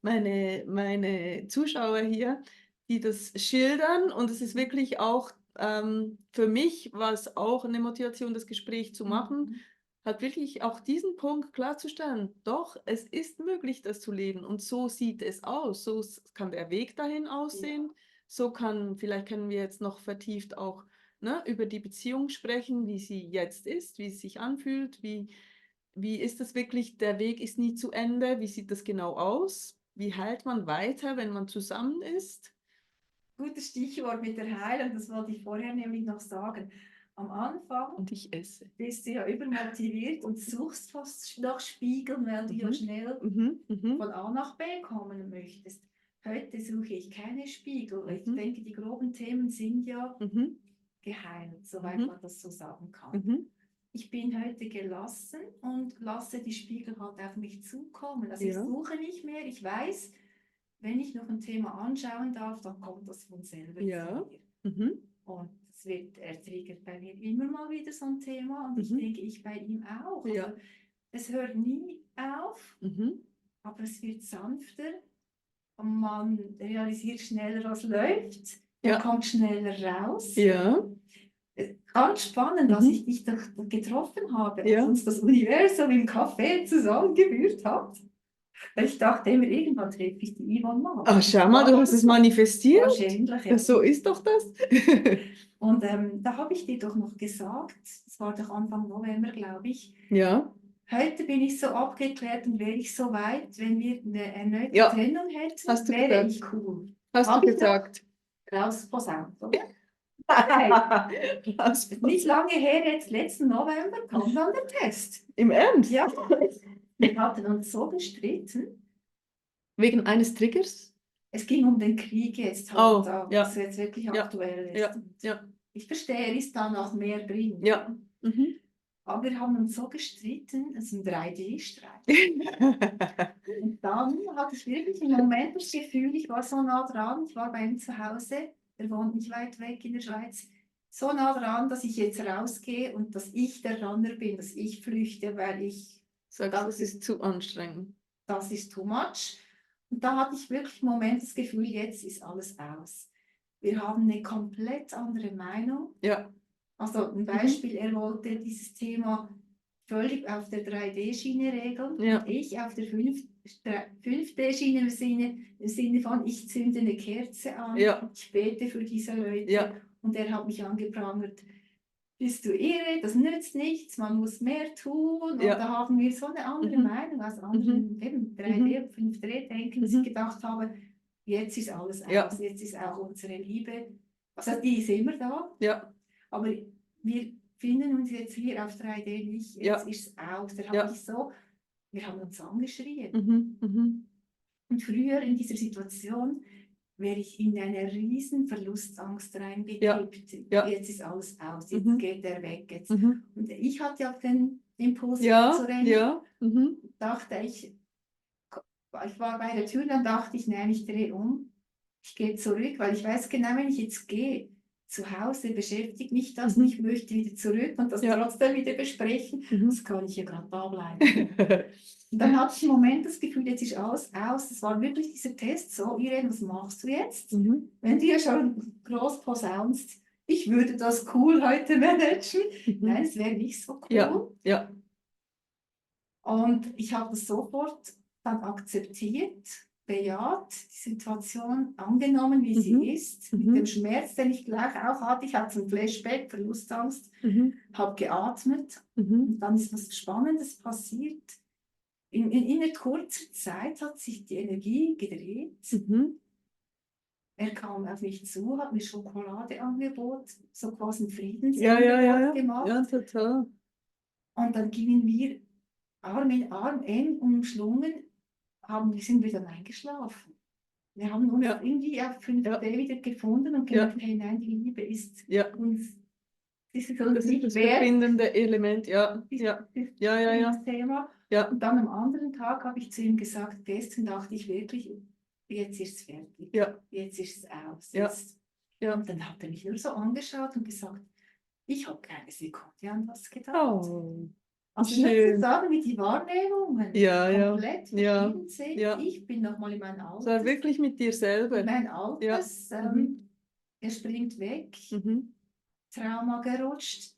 meine Zuschauer hier, die das schildern. Und es ist wirklich auch, für mich war es auch eine Motivation, das Gespräch zu machen. Halt wirklich auch diesen Punkt klarzustellen, doch, es ist möglich, das zu leben und so sieht es aus, so kann der Weg dahin aussehen, so vielleicht können wir jetzt noch vertieft auch über die Beziehung sprechen, wie sie jetzt ist, wie es sich anfühlt, wie ist das wirklich, der Weg ist nie zu Ende, wie sieht das genau aus, wie hält man weiter, wenn man zusammen ist. gutes Stichwort mit der Heilung, das wollte ich vorher nämlich noch sagen. Am Anfang Und ich esse. bist du ja übermotiviert und suchst fast nach Spiegeln, weil du ja schnell von A nach B kommen möchtest. Heute suche ich keine Spiegel. Ich denke, die groben Themen sind ja geheilt, soweit man das so sagen kann. Ich bin heute gelassen und lasse die Spiegel halt auf mich zukommen. Also ich suche nicht mehr, ich weiß, wenn ich noch ein Thema anschauen darf, dann kommt das von selber zu mir. Und er triggert bei mir immer mal wieder so ein Thema und ich denke, ich bei ihm auch. Also, es hört nie auf, aber es wird sanfter und man realisiert schneller, was läuft. Man kommt schneller raus. Ganz spannend, dass ich dich doch getroffen habe, als uns das Universum im Café zusammengeführt hat. Ich dachte immer, irgendwann treffe ich die Yvonne mal. Ach, schau mal, du hast es manifestiert. Wahrscheinlich, ja. So ist doch das. Und da habe ich dir doch noch gesagt, das war doch Anfang November, glaube ich. Ja. Heute bin ich so abgeklärt und wäre ich so weit, wenn wir eine erneute Trennung hätten, Hast du wäre gesagt. ich cool. Hast Hab du ich gesagt. Rausposaunt, oder? Nein. Nicht lange her, jetzt letzten November, kam dann der Test. Im Ernst? Ja. Wir hatten uns so gestritten. Wegen eines Triggers? Es ging um den Krieg jetzt halt, was jetzt wirklich aktuell ist. Ich verstehe, er ist da noch mehr drin. Aber wir haben uns so gestritten, es ist ein 3D-Streit. Und dann hatte ich wirklich im Moment das Gefühl, ich war so nah dran, ich war bei ihm zu Hause, er wohnt nicht weit weg in der Schweiz, so nah dran, dass ich jetzt rausgehe und dass ich der Runner bin, dass ich flüchte, weil ich... Das ist zu anstrengend. Das ist too much. Und da hatte ich wirklich im Moment das Gefühl, jetzt ist alles aus. Wir haben eine komplett andere Meinung. Also ein Beispiel, er wollte dieses Thema völlig auf der 3D-Schiene regeln und ich auf der 5D-Schiene im Sinne von, ich zünde eine Kerze an, ich bete für diese Leute und er hat mich angeprangert. Bist du irre, das nützt nichts, man muss mehr tun. Und da haben wir so eine andere Meinung als anderen, eben 3D und 5D-Denken, dass ich gedacht habe, jetzt ist alles aus, jetzt ist auch unsere Liebe, also die ist immer da, aber wir finden uns jetzt hier auf 3D nicht, jetzt ist es aus. Da habe ich so, wir haben uns angeschrien. Und früher in dieser Situation wäre ich in eine riesen Verlustangst reingekippt. Jetzt ist alles aus, jetzt geht er weg. Jetzt. Und ich hatte auch den Impuls zu rennen. Dachte ich war bei der Tür, dann dachte ich, nein, ich drehe um. Ich gehe zurück, weil ich weiß genau, wenn ich jetzt gehe, zu Hause beschäftigt mich das, ich möchte wieder zurück und das trotzdem wieder besprechen. Das kann ich ja gerade da bleiben. Und dann hatte ich im Moment das Gefühl, jetzt ist alles aus. Das war wirklich dieser Test. So, Irene, was machst du jetzt? Wenn du ja schon groß posaunst, ich würde das cool heute managen. Nein, es wäre nicht so cool. Und ich habe das sofort dann akzeptiert, bejaht, die Situation angenommen, wie sie ist, mit dem Schmerz, den ich gleich auch hatte. Ich hatte einen Flashback, Verlustangst, habe geatmet und dann ist was Spannendes passiert. In einer kurzen Zeit hat sich die Energie gedreht. Er kam auf mich zu, hat mir Schokolade angeboten, so quasi ein Friedensangebot gemacht. Ja, total. Und dann gingen wir Arm in Arm, eng umschlungen, wir sind wieder eingeschlafen. Wir haben uns irgendwie auf 5D wieder gefunden und gemerkt, hey, nein, die Liebe ist uns, das ist uns nicht das wert. verbindende Element, Das Thema. Und dann am anderen Tag habe ich zu ihm gesagt, gestern dachte ich wirklich, jetzt ist es fertig, jetzt ist es aus. Und dann hat er mich nur so angeschaut und gesagt, ich habe keine Sekunde an was gedacht. Oh. Also nicht zu sagen, wie die Wahrnehmungen komplett verschieden sind. Ja. Ich bin nochmal in mein Altes. Es war wirklich mit dir selber. Mein Altes, er springt weg, Trauma gerutscht.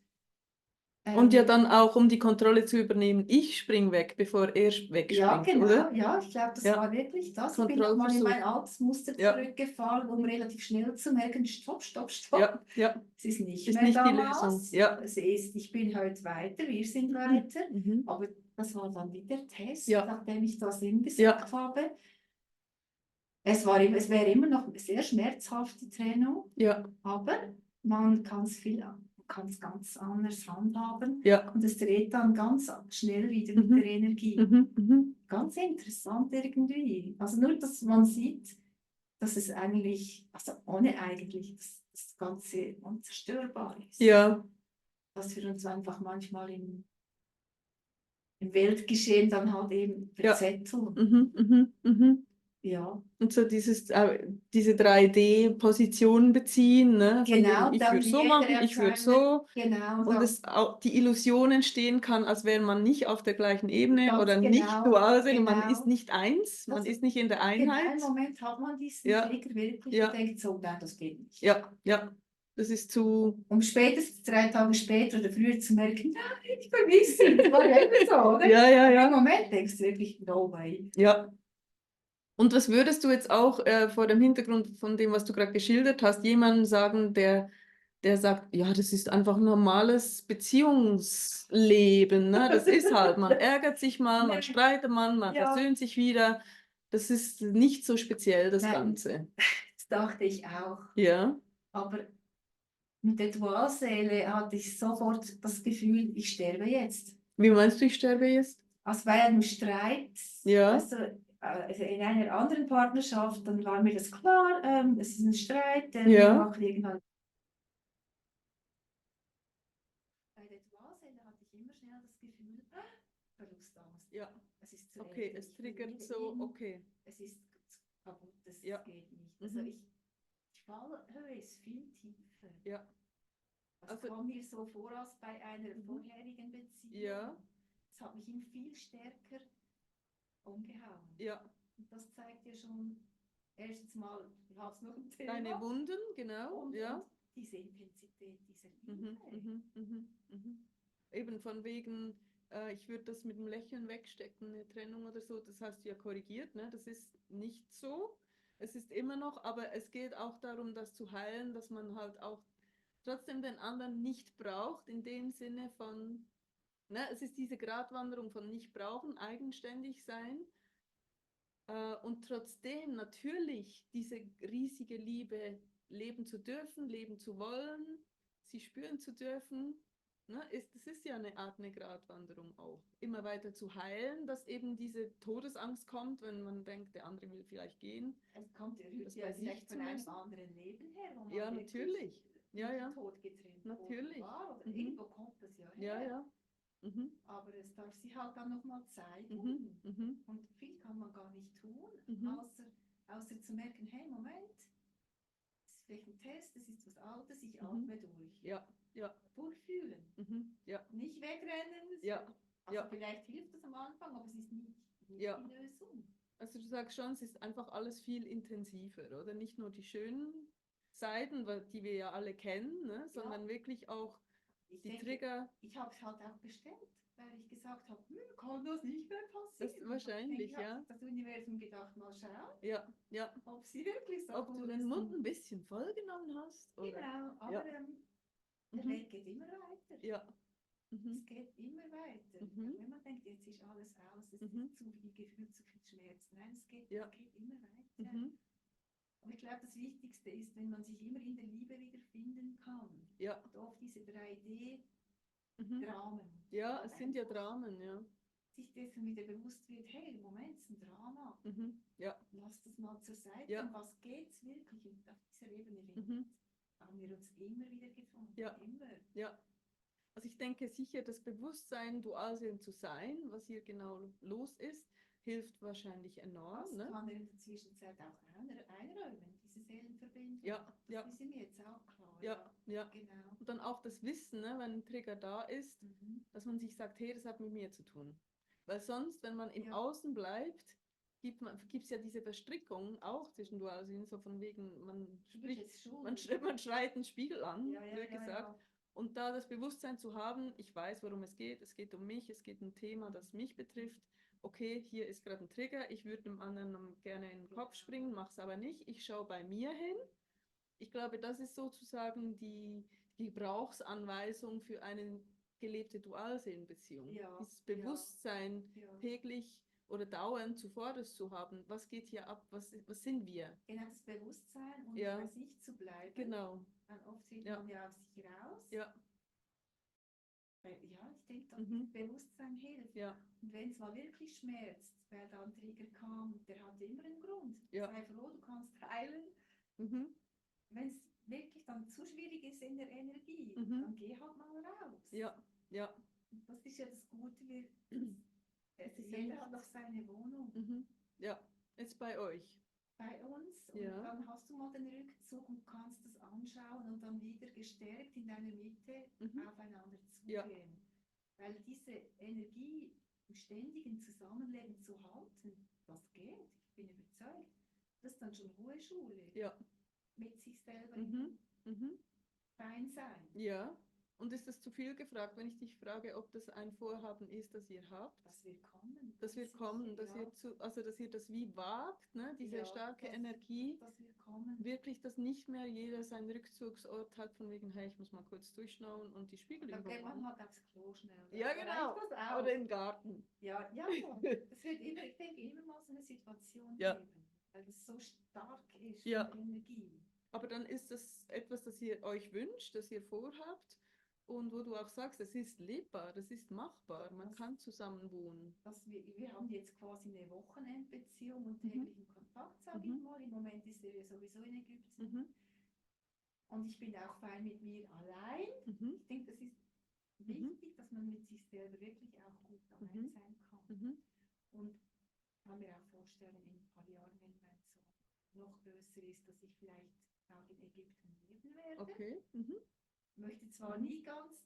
Und ja dann auch, um die Kontrolle zu übernehmen, ich spring weg, bevor er wegspringt, ja, genau, oder? Ja, ich glaube, das war wirklich das. Ich bin nochmal in mein altes Muster zurückgefallen, um relativ schnell zu merken, stopp. Es ist nicht mehr damals. Ich bin heute weiter, wir sind weiter. Aber das war dann wieder der Test, nachdem ich das ihm gesagt habe. es wäre immer noch eine sehr schmerzhafte Trennung, Ja, aber man kann es ganz anders handhaben ja. und es dreht dann ganz schnell wieder mit Mhm. der Energie. Ganz interessant irgendwie. Also nur, dass man sieht, dass es eigentlich, also ohne eigentlich, dass das Ganze unzerstörbar ist. Ja. Dass wir uns einfach manchmal im Weltgeschehen dann halt eben Ja. verzetteln. Ja, Und so diese 3D-Position beziehen, ne? Von genau, wegen, ich dann würde wie so jeder machen, ich würde so. genau, Und es auch die Illusion entstehen kann, als wäre man nicht auf der gleichen Ebene ganz oder nicht genau, dual sind, man ist genau. nicht eins, man Das, ist nicht in der genau, Einheit. im Moment hat man diesen Ja, Trigger wirklich ja, und denkt so, nein, das geht nicht. ja, ja. Das ist zu. Um spätestens 3 Tage später oder früher zu merken, nein, ich vermisse ihn. Das war ja immer so, oder? Ja, ja, Aber ja. im Moment denkst du wirklich, no way. Ja. Und was würdest du jetzt auch vor dem Hintergrund von dem, was du gerade geschildert hast, jemandem sagen, der sagt, ja, das ist einfach ein normales Beziehungsleben, ne? Das ist halt, man ärgert sich mal, man streitet man Ja. versöhnt sich wieder. Das ist nicht so speziell, das Nein. Ganze. Das dachte ich auch. Ja, Aber mit der Dualseele hatte ich sofort das Gefühl, ich sterbe jetzt. wie meinst du, ich sterbe jetzt? Also bei einem Streit, Ja, also in einer anderen Partnerschaft, dann war mir das klar, es ist ein Streit, wir ja, machen irgendwann. Bei der Dualseele hatte ich immer schnell das Gefühl, Verlustangst. ja. Es ist zu Okay, Ende. es Ich will triggert wieder so, hin. okay. Es ist kaputt, das Ja. geht nicht. Also Mhm. die Fallhöhe ist viel tiefer. Ja. Das Also, kam mir so vor als bei einer vorherigen Beziehung. ja, Das hat mich ihm viel stärker umgehauen. ja. Und das zeigt ja schon, erstens mal, du hast noch ein Thema. Deine Wunden, genau, Und, ja. und diese Intensität dieser Liebe. Eben von wegen, ich würde das mit dem Lächeln wegstecken, eine Trennung oder so, das hast du ja korrigiert, ne? Das ist nicht so. Es ist immer noch, aber es geht auch darum, das zu heilen, dass man halt auch trotzdem den anderen nicht braucht, in dem Sinne von, ne, es ist diese Gratwanderung von nicht brauchen, eigenständig sein. Und trotzdem natürlich diese riesige Liebe leben zu dürfen, leben zu wollen, sie spüren zu dürfen. Ne, das ist ja eine Art eine Gratwanderung auch. Immer weiter zu heilen, dass eben diese Todesangst kommt, wenn man denkt, der andere will vielleicht gehen. Es kommt das ja bei sich vielleicht von einem anderen Leben her, wo man Ja, wirklich natürlich. Ja, ja. tot getrennt Natürlich. war. Oder irgendwo kommt das ja her. Ja, ja. Aber es darf sich halt dann nochmal zeigen. Und viel kann man gar nicht tun, außer zu merken, hey, Moment, das ist vielleicht ein Test, das ist was Altes, ich atme durch. Ja, ja. Durchfühlen. Ja. Nicht wegrennen. Ja. Also vielleicht hilft das am Anfang, aber es ist nicht die Lösung. Also du sagst schon, es ist einfach alles viel intensiver, oder? Nicht nur die schönen Seiten, die wir ja alle kennen, ne? Sondern wirklich auch die Trigger. Ich habe es halt auch bestellt, weil ich gesagt habe, kann das nicht mehr passieren. Das wahrscheinlich, ja. Das Universum gedacht, mal schauen. Ja, ja. Ob sie wirklich so Ob du den Mund ein bisschen voll genommen hast. Oder? Genau, aber der Weg geht immer weiter. Ja. Es geht immer weiter. Wenn man denkt, jetzt ist alles aus, es ist zu viel Gefühl, zu viel Schmerz. Nein, es geht immer weiter. Aber ich glaube, das Wichtigste ist, wenn man sich immer in der Liebe wiederfinden kann. Ja. Und oft diese 3D-Dramen. Ja, es sind ja Dramen, ja. Sich dessen wieder bewusst wird, hey, im Moment ist ein Drama. Ja. Lass das mal zur Seite. Ja. Um was geht es wirklich? Und auf dieser Ebene haben wir uns immer wieder gefunden. Ja. Immer. Ja. Also ich denke sicher, das Bewusstsein, dual zu sein, was hier genau los ist, hilft wahrscheinlich enorm. Das kann er in der Zwischenzeit auch einräumen, diese Seelenverbindung. Ja, ja. Das ist mir jetzt auch klar. Ja, ja. Genau. Und dann auch das Wissen, ne, wenn ein Trigger da ist, dass man sich sagt, hey, das hat mit mir zu tun. Weil sonst, wenn man im Außen bleibt, gibt es ja diese Verstrickung auch zwischen Dualsinn, so von wegen, man schreit einen Spiegel an, blöd gesagt. Und da das Bewusstsein zu haben, ich weiß, worum es geht um mich, es geht um ein Thema, das mich betrifft. Okay, hier ist gerade ein Trigger, ich würde dem anderen gerne in den Kopf springen, mache es aber nicht, ich schaue bei mir hin. Ich glaube, das ist sozusagen die Gebrauchsanweisung für eine gelebte Dualseelenbeziehung. Dieses Bewusstsein täglich oder dauernd zuvorderst zu haben. Was geht hier ab? Was sind wir? Genau, das Bewusstsein und Ja. bei sich zu bleiben. Genau. Weil oft wird Ja. man ja aus sich raus. Ja. Weil, ja, ich denke, dass Mhm. Bewusstsein hilft. Ja. Und wenn es mal wirklich schmerzt, weil da ein Trigger kam, der hat immer einen Grund. Ja. Sei froh, du kannst heilen. Mhm. Wenn es wirklich dann zu schwierig ist in der Energie, Mhm. dann geh halt mal raus. Ja. Ja. Und das ist ja das Gute, Es ist ja jeder nicht- hat doch seine Wohnung. Mhm. Ja. Jetzt bei euch. Bei uns und Ja. dann hast du mal den Rückzug und kannst das anschauen und dann wieder gestärkt in deiner Mitte Mhm. aufeinander Ja. zugehen. Weil diese Energie im ständigen Zusammenleben zu halten, das geht, ich bin überzeugt. Das ist dann schon hohe Schule. Ja. Mit sich selber Mhm. Mhm. fein sein. Ja. Und ist das zu viel gefragt, wenn ich dich frage, ob das ein Vorhaben ist, das ihr habt? Das wird kommen. Dass wir ganz kommen, sicher, dass ja. ihr dass ihr das wie wagt, ne? Diese Ja, starke das- Energie, Das wird kommen. wirklich, dass nicht mehr jeder seinen Rückzugsort hat, von wegen, hey, ich muss mal kurz durchschnauen und die Dann Spiegelübung geht man machen. halt aufs Klo schnell. Ja, Da genau. reicht das aus. Oder im Garten. Ja, ja, es wird immer, ich denke, immer mal so eine Situation Ja. geben, weil es so stark ist Ja. von Energie. Aber dann ist das etwas, das ihr euch wünscht, das ihr vorhabt und wo du auch sagst, es ist lebbar, das ist machbar, man kann zusammen wohnen. Wir haben jetzt quasi eine Wochenendbeziehung und Mhm. täglichen Kontakt, sage ich Mhm. mal. Im Moment ist er ja sowieso in Ägypten. Mhm. Und ich bin auch fein mit mir allein. Mhm. Ich denke, das ist Mhm. wichtig, dass man mit sich selber wirklich auch gut allein Mhm. sein kann. Mhm. Und kann mir auch vorstellen, in ein paar Jahren, wenn mein Sohn noch größer ist, dass ich vielleicht auch in Ägypten leben werde. Okay. Mhm. Möchte zwar Mhm. nie ganz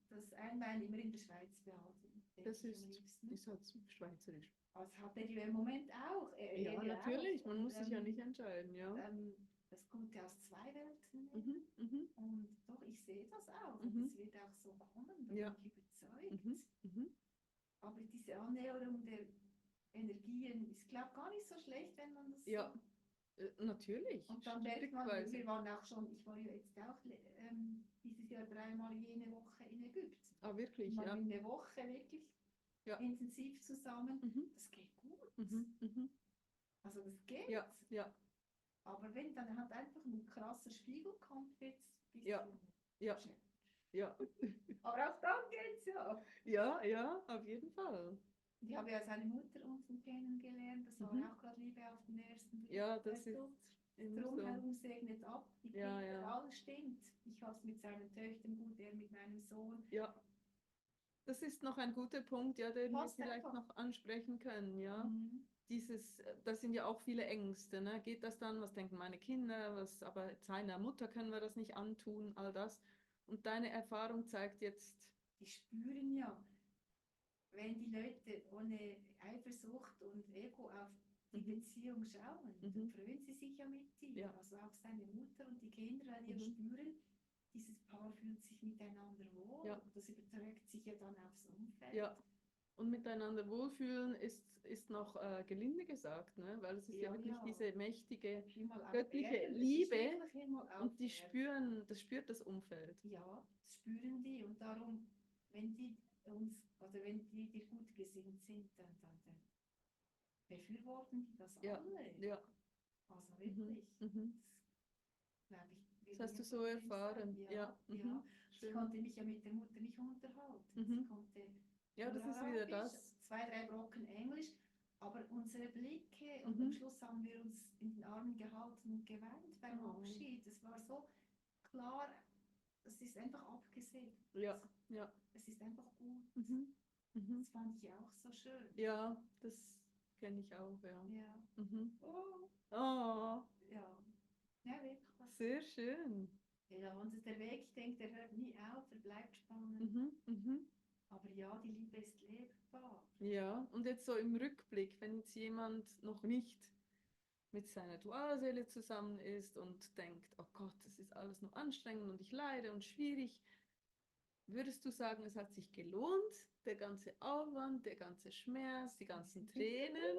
das Einbein immer in der Schweiz behalten, denke Das ich am liebsten. ist halt schweizerisch. Das hat er ja im Moment auch. Ja, Er natürlich, auch. man Und, muss sich ja nicht entscheiden, ja. das Gute aus zwei Welten. Mhm. Mhm. Und doch, ich sehe das auch. Und Mhm. es wird auch so kommen, da Ja. bin ich überzeugt. Mhm. Mhm. Aber diese Annäherung der Energien ist, glaube ich, gar nicht so schlecht, wenn man das Ja, so. natürlich. Und dann merkt man, Stückweise. wir waren auch schon, ich war ja jetzt auch dieses Jahr 3-mal jene Woche in Ägypten. Ah, wirklich, Mal ja. eine Woche wirklich Ja. intensiv zusammen. Mhm. Das geht gut. Mhm. Mhm. Also das geht. Ja, ja, Aber wenn dann halt einfach ein krasser Spiegel kommt, wird es ein bisschen Ja. ja, schwer. ja. Aber auch dann geht's ja. Ja, ja, auf jeden Fall. Ich habe ja seine Mutter unten kennengelernt. Das war Mhm. auch gerade Liebe auf den ersten Blick. Ja, das Weißt du, ist immer so. drumherum segnet ab. Die Ja, Kinder, ja. alles stimmt. Ich habe es mit seinen Töchtern gut, er mit meinem Sohn. Ja, das ist noch ein guter Punkt, ja, den wir Passt vielleicht einfach. noch ansprechen können, ja. Mhm. Das sind ja auch viele Ängste, ne? Geht das dann? Was denken meine Kinder? Aber seiner Mutter können wir das nicht antun, all das. Und deine Erfahrung zeigt jetzt, Die spüren ja, wenn die Leute ohne Eifersucht und Ego auf die Mhm. Beziehung schauen, dann Mhm. freuen sie sich ja mit dir. Ja. Also auch seine Mutter und die Kinder, weil die ja Mhm. spüren, dieses Paar fühlt sich miteinander wohl. Ja. Und das überträgt sich ja dann aufs Umfeld. ja, und miteinander wohlfühlen ist noch gelinde gesagt, ne? Weil es ist ja Ja, wirklich ja. diese mächtige Himmel auf göttliche Erden, es ist Liebe wirklich Himmel auf und die Erden. das spürt das Umfeld. Ja, das spüren die und darum, wenn die uns, oder wenn die dir gut gesinnt sind, dann befürworten die das Ja, alle. ja. Also Mhm. wirklich. Mhm. Das, glaube ich, Das wird hast nie du ein so Problem erfahren. sein. Ja. Ja, Mhm. ja. Ich Schön. konnte mich ja mit der Mutter nicht unterhalten. Mhm. Sie konnte Ja, das nur ist wieder Arabisch, das. 2-3 Brocken Englisch, aber unsere Blicke und am Mhm. Schluss haben wir uns in den Armen gehalten und geweint beim Oh. Abschied. Es war so klar, es ist einfach abgesegnet. Ja, ja. Es ist einfach gut. Mhm. Mhm. Das fand ich auch so schön. Ja, das kenne ich auch, ja. Ja. Mhm. Oh, Oh, ja. Ja, wirklich. sehr schön. Ja, und der Weg, ich denke, der hört nie auf, der bleibt spannend. Mhm. Mhm. Aber ja, die Liebe ist lebbar. Ja, und jetzt so im Rückblick, wenn jetzt jemand noch nicht mit seiner Dualseele zusammen ist und denkt, oh Gott, das ist alles nur anstrengend und ich leide und schwierig, würdest du sagen, es hat sich gelohnt, der ganze Aufwand, der ganze Schmerz, die ganzen Tränen,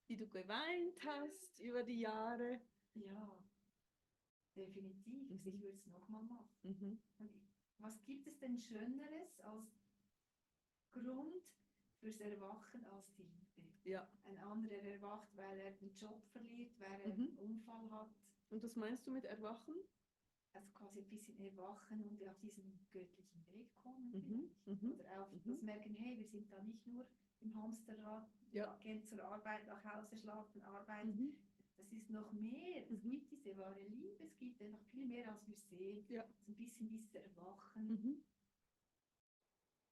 die du geweint hast über die Jahre? Ja, definitiv. Also ich würde es nochmal machen. Mhm. Und was gibt es denn Schöneres als Grund fürs Erwachen als die Liebe. Ja. Ein anderer erwacht, weil er den Job verliert, weil er Mhm. einen Unfall hat. Und was meinst du mit Erwachen? Also quasi ein bisschen erwachen und auf diesen göttlichen Weg kommen. Mhm. Vielleicht. Mhm. Oder auf Mhm. das merken, hey, wir sind da nicht nur im Hamsterrad, Ja. gehen zur Arbeit, nach Hause, schlafen, arbeiten. Mhm. Das ist noch mehr. Es Mhm. gibt diese wahre Liebe, es gibt noch viel mehr, als wir sehen. Ja. So ein bisschen dieses Erwachen. Mhm.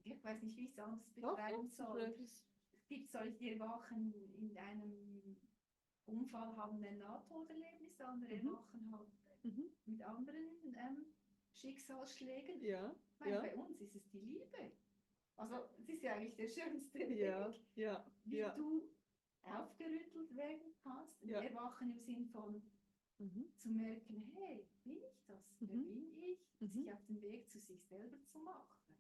Ich weiß nicht, wie ich es anders Doch, betreiben doch, soll. das- Es gibt solche Erwachen in einem Unfall, haben ein Nahtoderlebnis, andere Mhm. erwachen halt Mhm. mit anderen Schicksalsschlägen. Ja. Ich meine, Ja. bei uns ist es die Liebe. Also, es ist ja eigentlich der schönste Ja. Weg, Ja. wie Ja. du aufgerüttelt werden kannst. Ja. Erwachen im Sinn von Mhm. zu merken, hey, bin ich das? Wer Mhm. bin ich? Mhm. Sich auf den Weg zu sich selber zu machen.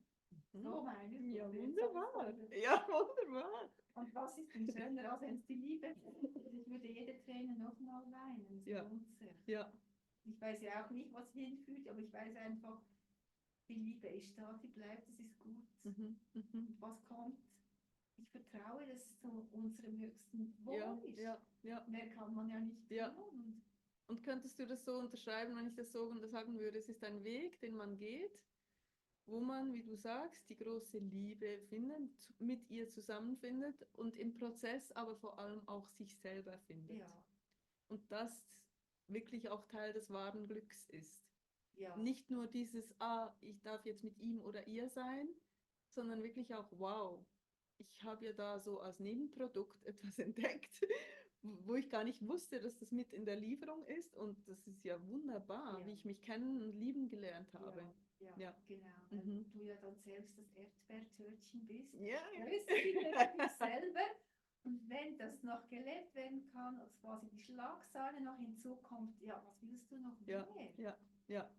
Mhm. So meine ich. Ja, Jetzt habe ich's wunderbar. gesagt. Ja, wunderbar. Und was ist denn schöner, als wenn es die Liebe ist? Ich würde jede Träne nochmal weinen. Es Ja. lohnt sich. Ja. Ich weiß ja auch nicht, was hinführt, aber ich weiß einfach, die Liebe ist da, die bleibt, es ist gut. Mhm. Mhm. Und was kommt? Ich vertraue, dass es zu unserem höchsten Ja. Wohl ist. Ja. Ja. Mehr kann man ja nicht Ja. tun. Und könntest du das so unterschreiben, wenn ich das so sagen würde, es ist ein Weg, den man geht, wo man, wie du sagst, die große Liebe findet, mit ihr zusammenfindet und im Prozess aber vor allem auch sich selber findet. Ja, Und das wirklich auch Teil des wahren Glücks ist. ja, Nicht nur dieses, ich darf jetzt mit ihm oder ihr sein, sondern wirklich auch, wow, ich habe ja da so als Nebenprodukt etwas entdeckt, wo ich gar nicht wusste, dass das mit in der Lieferung ist. Und das ist ja wunderbar, Ja. wie ich mich kennen und lieben gelernt habe. ja, Ja. genau. Weil Mhm. du ja dann selbst das Erdbeertörtchen bist. Ja, Du bist dich selber. Und wenn das noch gelebt werden kann, als quasi die Schlagsahne noch hinzukommt, ja, was willst du noch ja, mehr? ja, ja.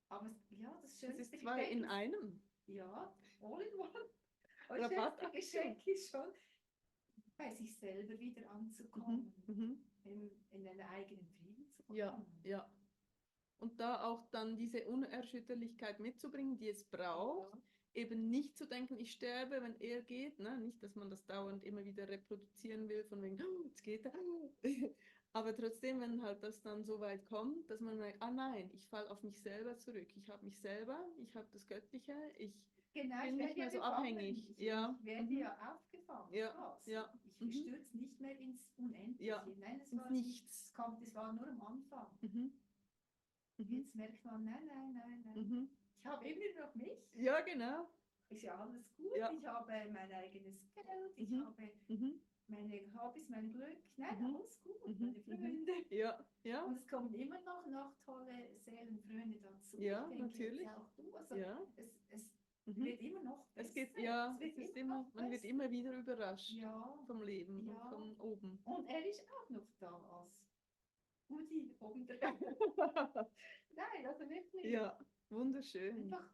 Aber ja, das Es Schönste, ist ich zwei in denke, einem. ja, all in one. Aber das Rabatt. schönste Geschenk ist schon, bei sich selber wieder anzukommen, Mhm. in einen eigenen Frieden zu kommen. Ja, ja. Und da auch dann diese Unerschütterlichkeit mitzubringen, die es braucht, eben nicht zu denken, ich sterbe, wenn er geht, ne? Nicht, dass man das dauernd immer wieder reproduzieren will, von wegen, oh, jetzt geht er. Aber trotzdem, wenn halt das dann so weit kommt, dass man merkt, nein, ich falle auf mich selber zurück. Ich habe mich selber, ich habe das Göttliche, ich Genau, bin ich nicht werde ja mehr so gefangen. abhängig. Ja. Ich werde ja aufgefangen. Ja, Krass. ja. Ich stürze nicht mehr ins Unendliche. Ja, Nein, es ins war Nichts. es war nur am Anfang. Mhm. Jetzt merkt man, nein. Mhm. Ich habe immer noch mich. Ja, genau. Ist ja alles gut. Ja. Ich habe mein eigenes Geld. Ich Mhm. habe Mhm. meine Hobbys, mein Glück. Nein, Mhm. alles gut. Mhm. Meine Freunde. Ja, ja. Und es kommen immer noch tolle Seelenfreunde dazu. Ja, ich denke, natürlich. jetzt auch du. Also Ja. es Mhm. wird immer noch besser. Es geht, ja, wird es ist immer immer, noch man wird besser. immer wieder überrascht Ja, vom Leben und ja. von oben. Und er ist auch noch da als Mutti oben der Nein, also wirklich. Ja, wunderschön. Einfach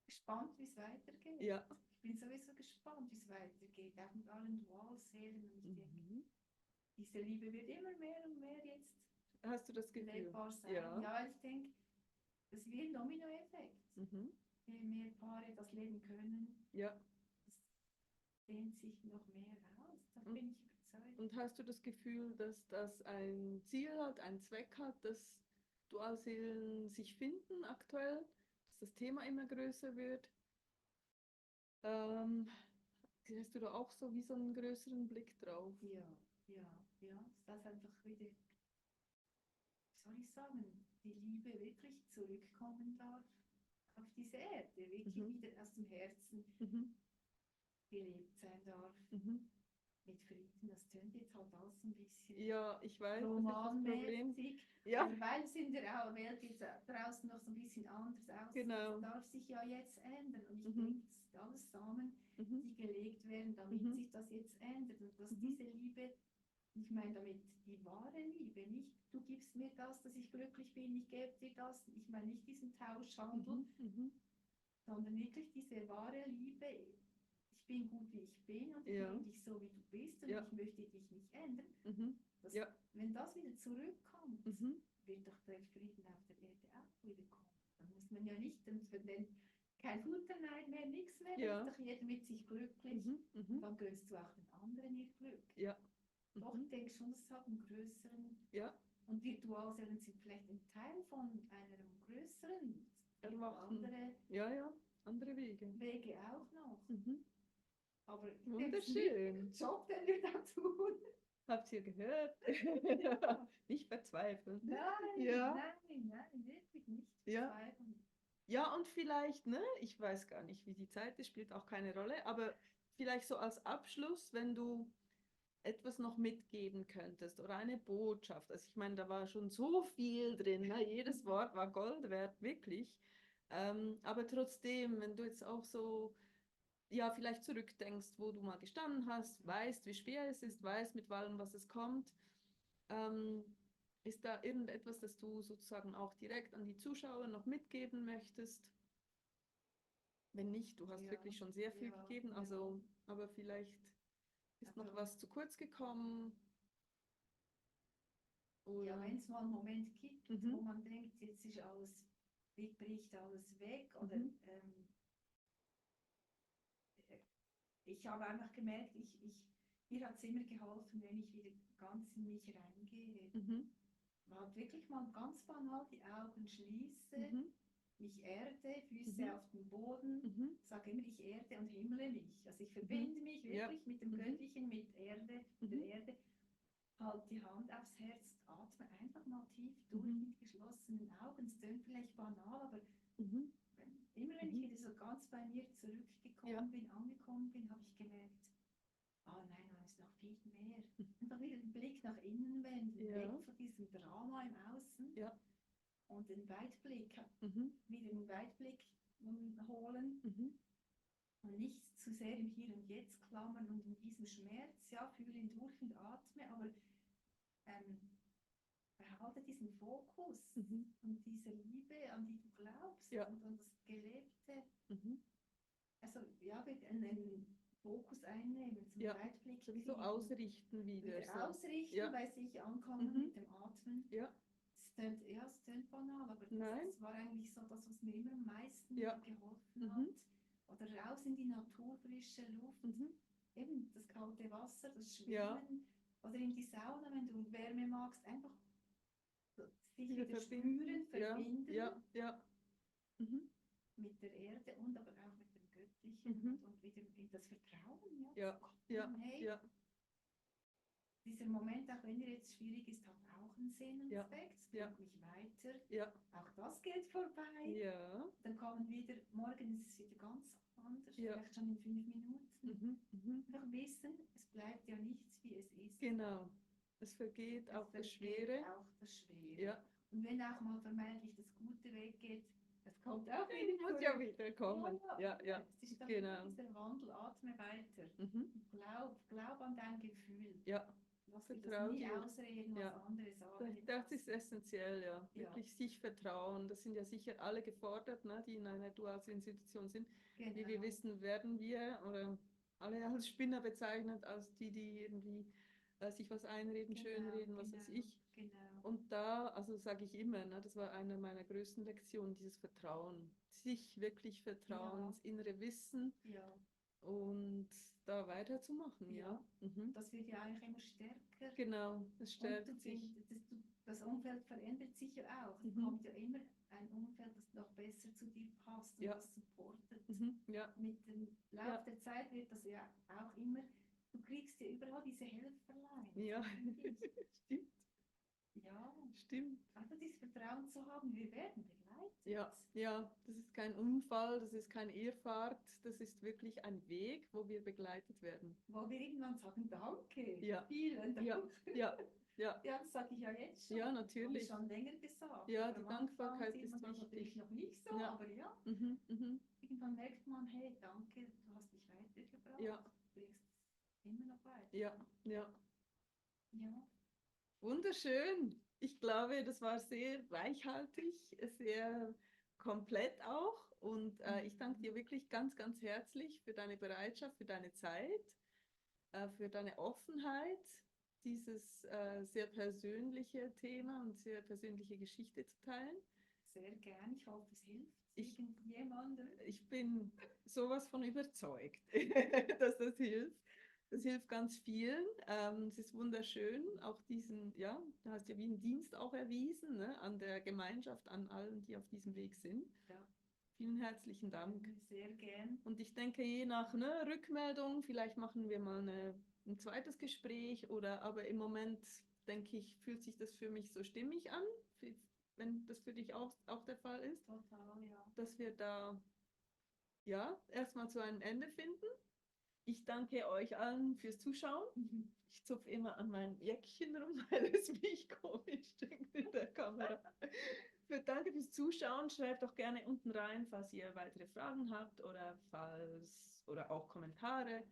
gespannt, wie es weitergeht. Ja. Ich bin sowieso gespannt, wie es weitergeht, auch mit allen Dualseelen. Und ich denke, Mhm. diese Liebe wird immer mehr und mehr jetzt Hast du das Gefühl? lebbar sein. Ja. Ja, ich denke, das ist wie ein Dominoeffekt. Mhm. Je mehr Paare das leben können, Ja. das dehnt sich noch mehr aus. Da Und- bin ich überzeugt. Und hast du das Gefühl, dass das ein Ziel hat, einen Zweck hat, dass Dualseelen sich finden aktuell, dass das Thema immer größer wird? Hast du da auch so wie so einen größeren Blick drauf? Ja. Dass das einfach wieder, wie soll ich sagen, die Liebe wirklich zurückkommen darf auf diese Erde, wirklich wieder aus dem Herzen Mhm. gelebt sein darf. Mhm. Mit Frieden, das tönt jetzt halt alles ein bisschen Ja, ich weiß, das ist das Problem. romanmäßig, Ja, weil es in der Welt jetzt draußen noch so ein bisschen anders aussieht. Genau. Das darf sich ja jetzt ändern und ich Mhm. denke, das sind alles Samen, mhm. die gelegt werden, damit Mhm. sich das jetzt ändert und dass Mhm. diese Liebe, ich meine damit die wahre Liebe, nicht du gibst mir das, dass ich glücklich bin, ich gebe dir das, ich meine nicht diesen Tauschhandel, Mhm. sondern wirklich diese wahre Liebe. Ich bin gut, wie ich bin und ich Ja. nehme dich so, wie du bist und Ja. ich möchte dich nicht ändern. Mhm. Das, Ja. Wenn das wieder zurückkommt, Mhm. wird doch der Frieden auf der Erde auch wieder kommen. Dann muss man ja nicht, kein Futterneid Nein, mehr nichts mehr, Ja. ist doch jeder mit sich glücklich. Dann gönnst du auch den anderen ihr Glück. Ja. Doch, ich denke schon, das hat einen größeren. Ja. Und Virtualseelen sind vielleicht ein Teil von einem größeren. Andere andere Wege. Wege auch noch. Aber ich denke, Wunderschön. es ist ein Job, den wir da tun. Habt ihr gehört? Ja. Nicht verzweifeln. Nein, Ja. nein, wirklich nicht Ja. verzweifeln. Ja, und vielleicht, ne, ich weiß gar nicht, wie die Zeit ist, spielt auch keine Rolle, aber vielleicht so als Abschluss, wenn du etwas noch mitgeben könntest oder eine Botschaft. Also ich meine, da war schon so viel drin, ne? Jedes Wort war Gold wert, wirklich. Aber trotzdem, wenn du jetzt auch so, ja, vielleicht zurückdenkst, wo du mal gestanden hast, weißt, wie schwer es ist, weißt mit allem, was es kommt, ist da irgendetwas, das du sozusagen auch direkt an die Zuschauer noch mitgeben möchtest? Wenn nicht, du hast Ja, wirklich schon sehr viel gegeben, ja. also, aber vielleicht ist noch Also, was zu kurz gekommen. ja, Oder? wenn es mal einen Moment gibt, wo man denkt, jetzt ist alles, bricht alles weg. Oder ich habe einfach gemerkt, mir hat es immer geholfen, wenn ich wieder ganz in mich reingehe. Man wirklich mal ganz banal die Augen schließe, mich erde, Füße auf den Boden, sage immer, ich erde und himmle mich. Also ich verbinde mich wirklich mit dem Göttlichen, mit Erde, der Erde. Halt die Hand aufs Herz, atme einfach mal tief durch mit geschlossenen Augen. Es klingt vielleicht banal, aber immer wenn ich wieder so ganz bei mir zurückgekommen bin, angekommen bin, habe ich gemerkt, nein, da ist noch viel mehr. Einfach wieder den Blick nach innen wenden, weg von diesem Drama im Außen und den Weitblick, wieder den Weitblick holen und nicht zu sehr im Hier und Jetzt klammern und in diesem Schmerz, ja, fühle ihn durch und atme, aber behalte diesen Fokus und diese Liebe, an die du glaubst und an das Gelebte. Also ja, einen Fokus einnehmen, zum Weitblick kriegen. So ausrichten wieder. So. Ausrichten, bei sich ankommen mit dem Atmen. Es klingt banal, aber das war eigentlich so das, was mir immer am meisten geholfen hat. Oder raus in die Natur, frische Luft. Eben das kalte Wasser, das Schwimmen. Oder in die Sauna, wenn du Wärme magst, einfach sich wieder spüren, verbinden. Mit der Erde und aber auch mit dem Göttlichen und wieder in das Vertrauen. Hey, dieser Moment, auch wenn er jetzt schwierig ist, hat auch einen Sinn und Zweck. Es bringt mich weiter. Auch das geht vorbei. Dann kommen wieder, morgen ist es wieder ganz anders, vielleicht schon in 5 Minuten. Einfach wissen, es bleibt ja nichts, wie es ist. Genau, es vergeht auch das Schwere. Und wenn auch mal vermeintlich das Gute weggeht, das kommt auch wieder. Muss ja wieder kommen. Es ist dann dieser Wandel, atme weiter. Glaub an dein Gefühl. Lass dir das nie ausreden, was andere sagen. Das ist essentiell, wirklich sich vertrauen. Das sind ja sicher alle gefordert, ne, die in einer Dualsinstitution sind. Genau. Wie wir wissen, werden wir oder alle als Spinner bezeichnet, als die irgendwie sich was einreden, schönreden, was weiß ich. Und da, also sage ich immer, ne, das war eine meiner größten Lektionen, dieses Vertrauen. Sich wirklich vertrauen, das innere Wissen. Und da weiterzumachen, Das wird ja eigentlich immer stärker. Genau, es stärkt sich. Das Umfeld verändert sich ja auch. Es kommt ja immer ein Umfeld, das noch besser zu dir passt und das supportet. Mit dem Lauf der Zeit wird das ja auch immer, du kriegst ja überall diese Helferlein. Stimmt. Stimmt. Einfach dieses Vertrauen zu haben, wir werden begleitet. Das ist kein Unfall, das ist keine Irrfahrt, das ist wirklich ein Weg, wo wir begleitet werden. Wo wir irgendwann sagen, danke, vielen Dank. Das sage ich ja jetzt schon. Ja, natürlich. Habe ich schon länger gesagt. Ja, die Dankbarkeit ist wichtig. Natürlich noch nicht so, aber irgendwann merkt man, hey, danke, du hast mich weitergebracht. Du bringst es immer noch weiter. Ja. Wunderschön. Ich glaube, das war sehr reichhaltig, sehr komplett auch. Und ich danke dir wirklich ganz, ganz herzlich für deine Bereitschaft, für deine Zeit, für deine Offenheit, dieses sehr persönliche Thema und sehr persönliche Geschichte zu teilen. Sehr gern. Ich hoffe, es hilft. Irgendjemandem. Ich bin sowas von überzeugt, dass das hilft. Das hilft ganz vielen. Es ist wunderschön, auch diesen, ja, du hast ja wie einen Dienst auch erwiesen, ne, an der Gemeinschaft, an allen, die auf diesem Weg sind. Ja. Vielen herzlichen Dank. Sehr gern. Und ich denke, je nach ne, Rückmeldung, vielleicht machen wir mal ein zweites Gespräch oder aber im Moment, denke ich, fühlt sich das für mich so stimmig an, wenn das für dich auch der Fall ist, Total, ja. dass wir da ja erstmal zu einem Ende finden. Ich danke euch allen fürs Zuschauen. Ich zupfe immer an meinem Jäckchen rum, weil es mich komisch stinkt in der Kamera. Danke fürs Zuschauen. Schreibt doch gerne unten rein, falls ihr weitere Fragen habt oder auch Kommentare.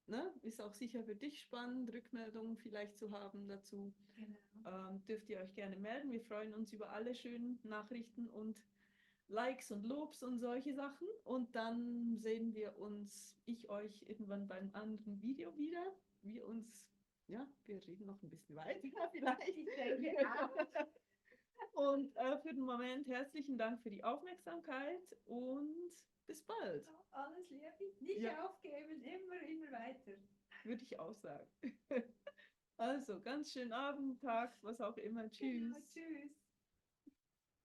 Ne? Ist auch sicher für dich spannend, Rückmeldungen vielleicht zu haben dazu. Genau. Dürft ihr euch gerne melden. Wir freuen uns über alle schönen Nachrichten und Likes und Lobs und solche Sachen. Und dann sehen wir uns, ich euch irgendwann beim anderen Video wieder. Wir reden noch ein bisschen weiter vielleicht. Ich denke auch. Und für den Moment herzlichen Dank für die Aufmerksamkeit und bis bald. Alles Liebe, nicht aufgeben, immer weiter. Würde ich auch sagen. Also, ganz schönen Abend, Tag, was auch immer. Tschüss. Genau, tschüss.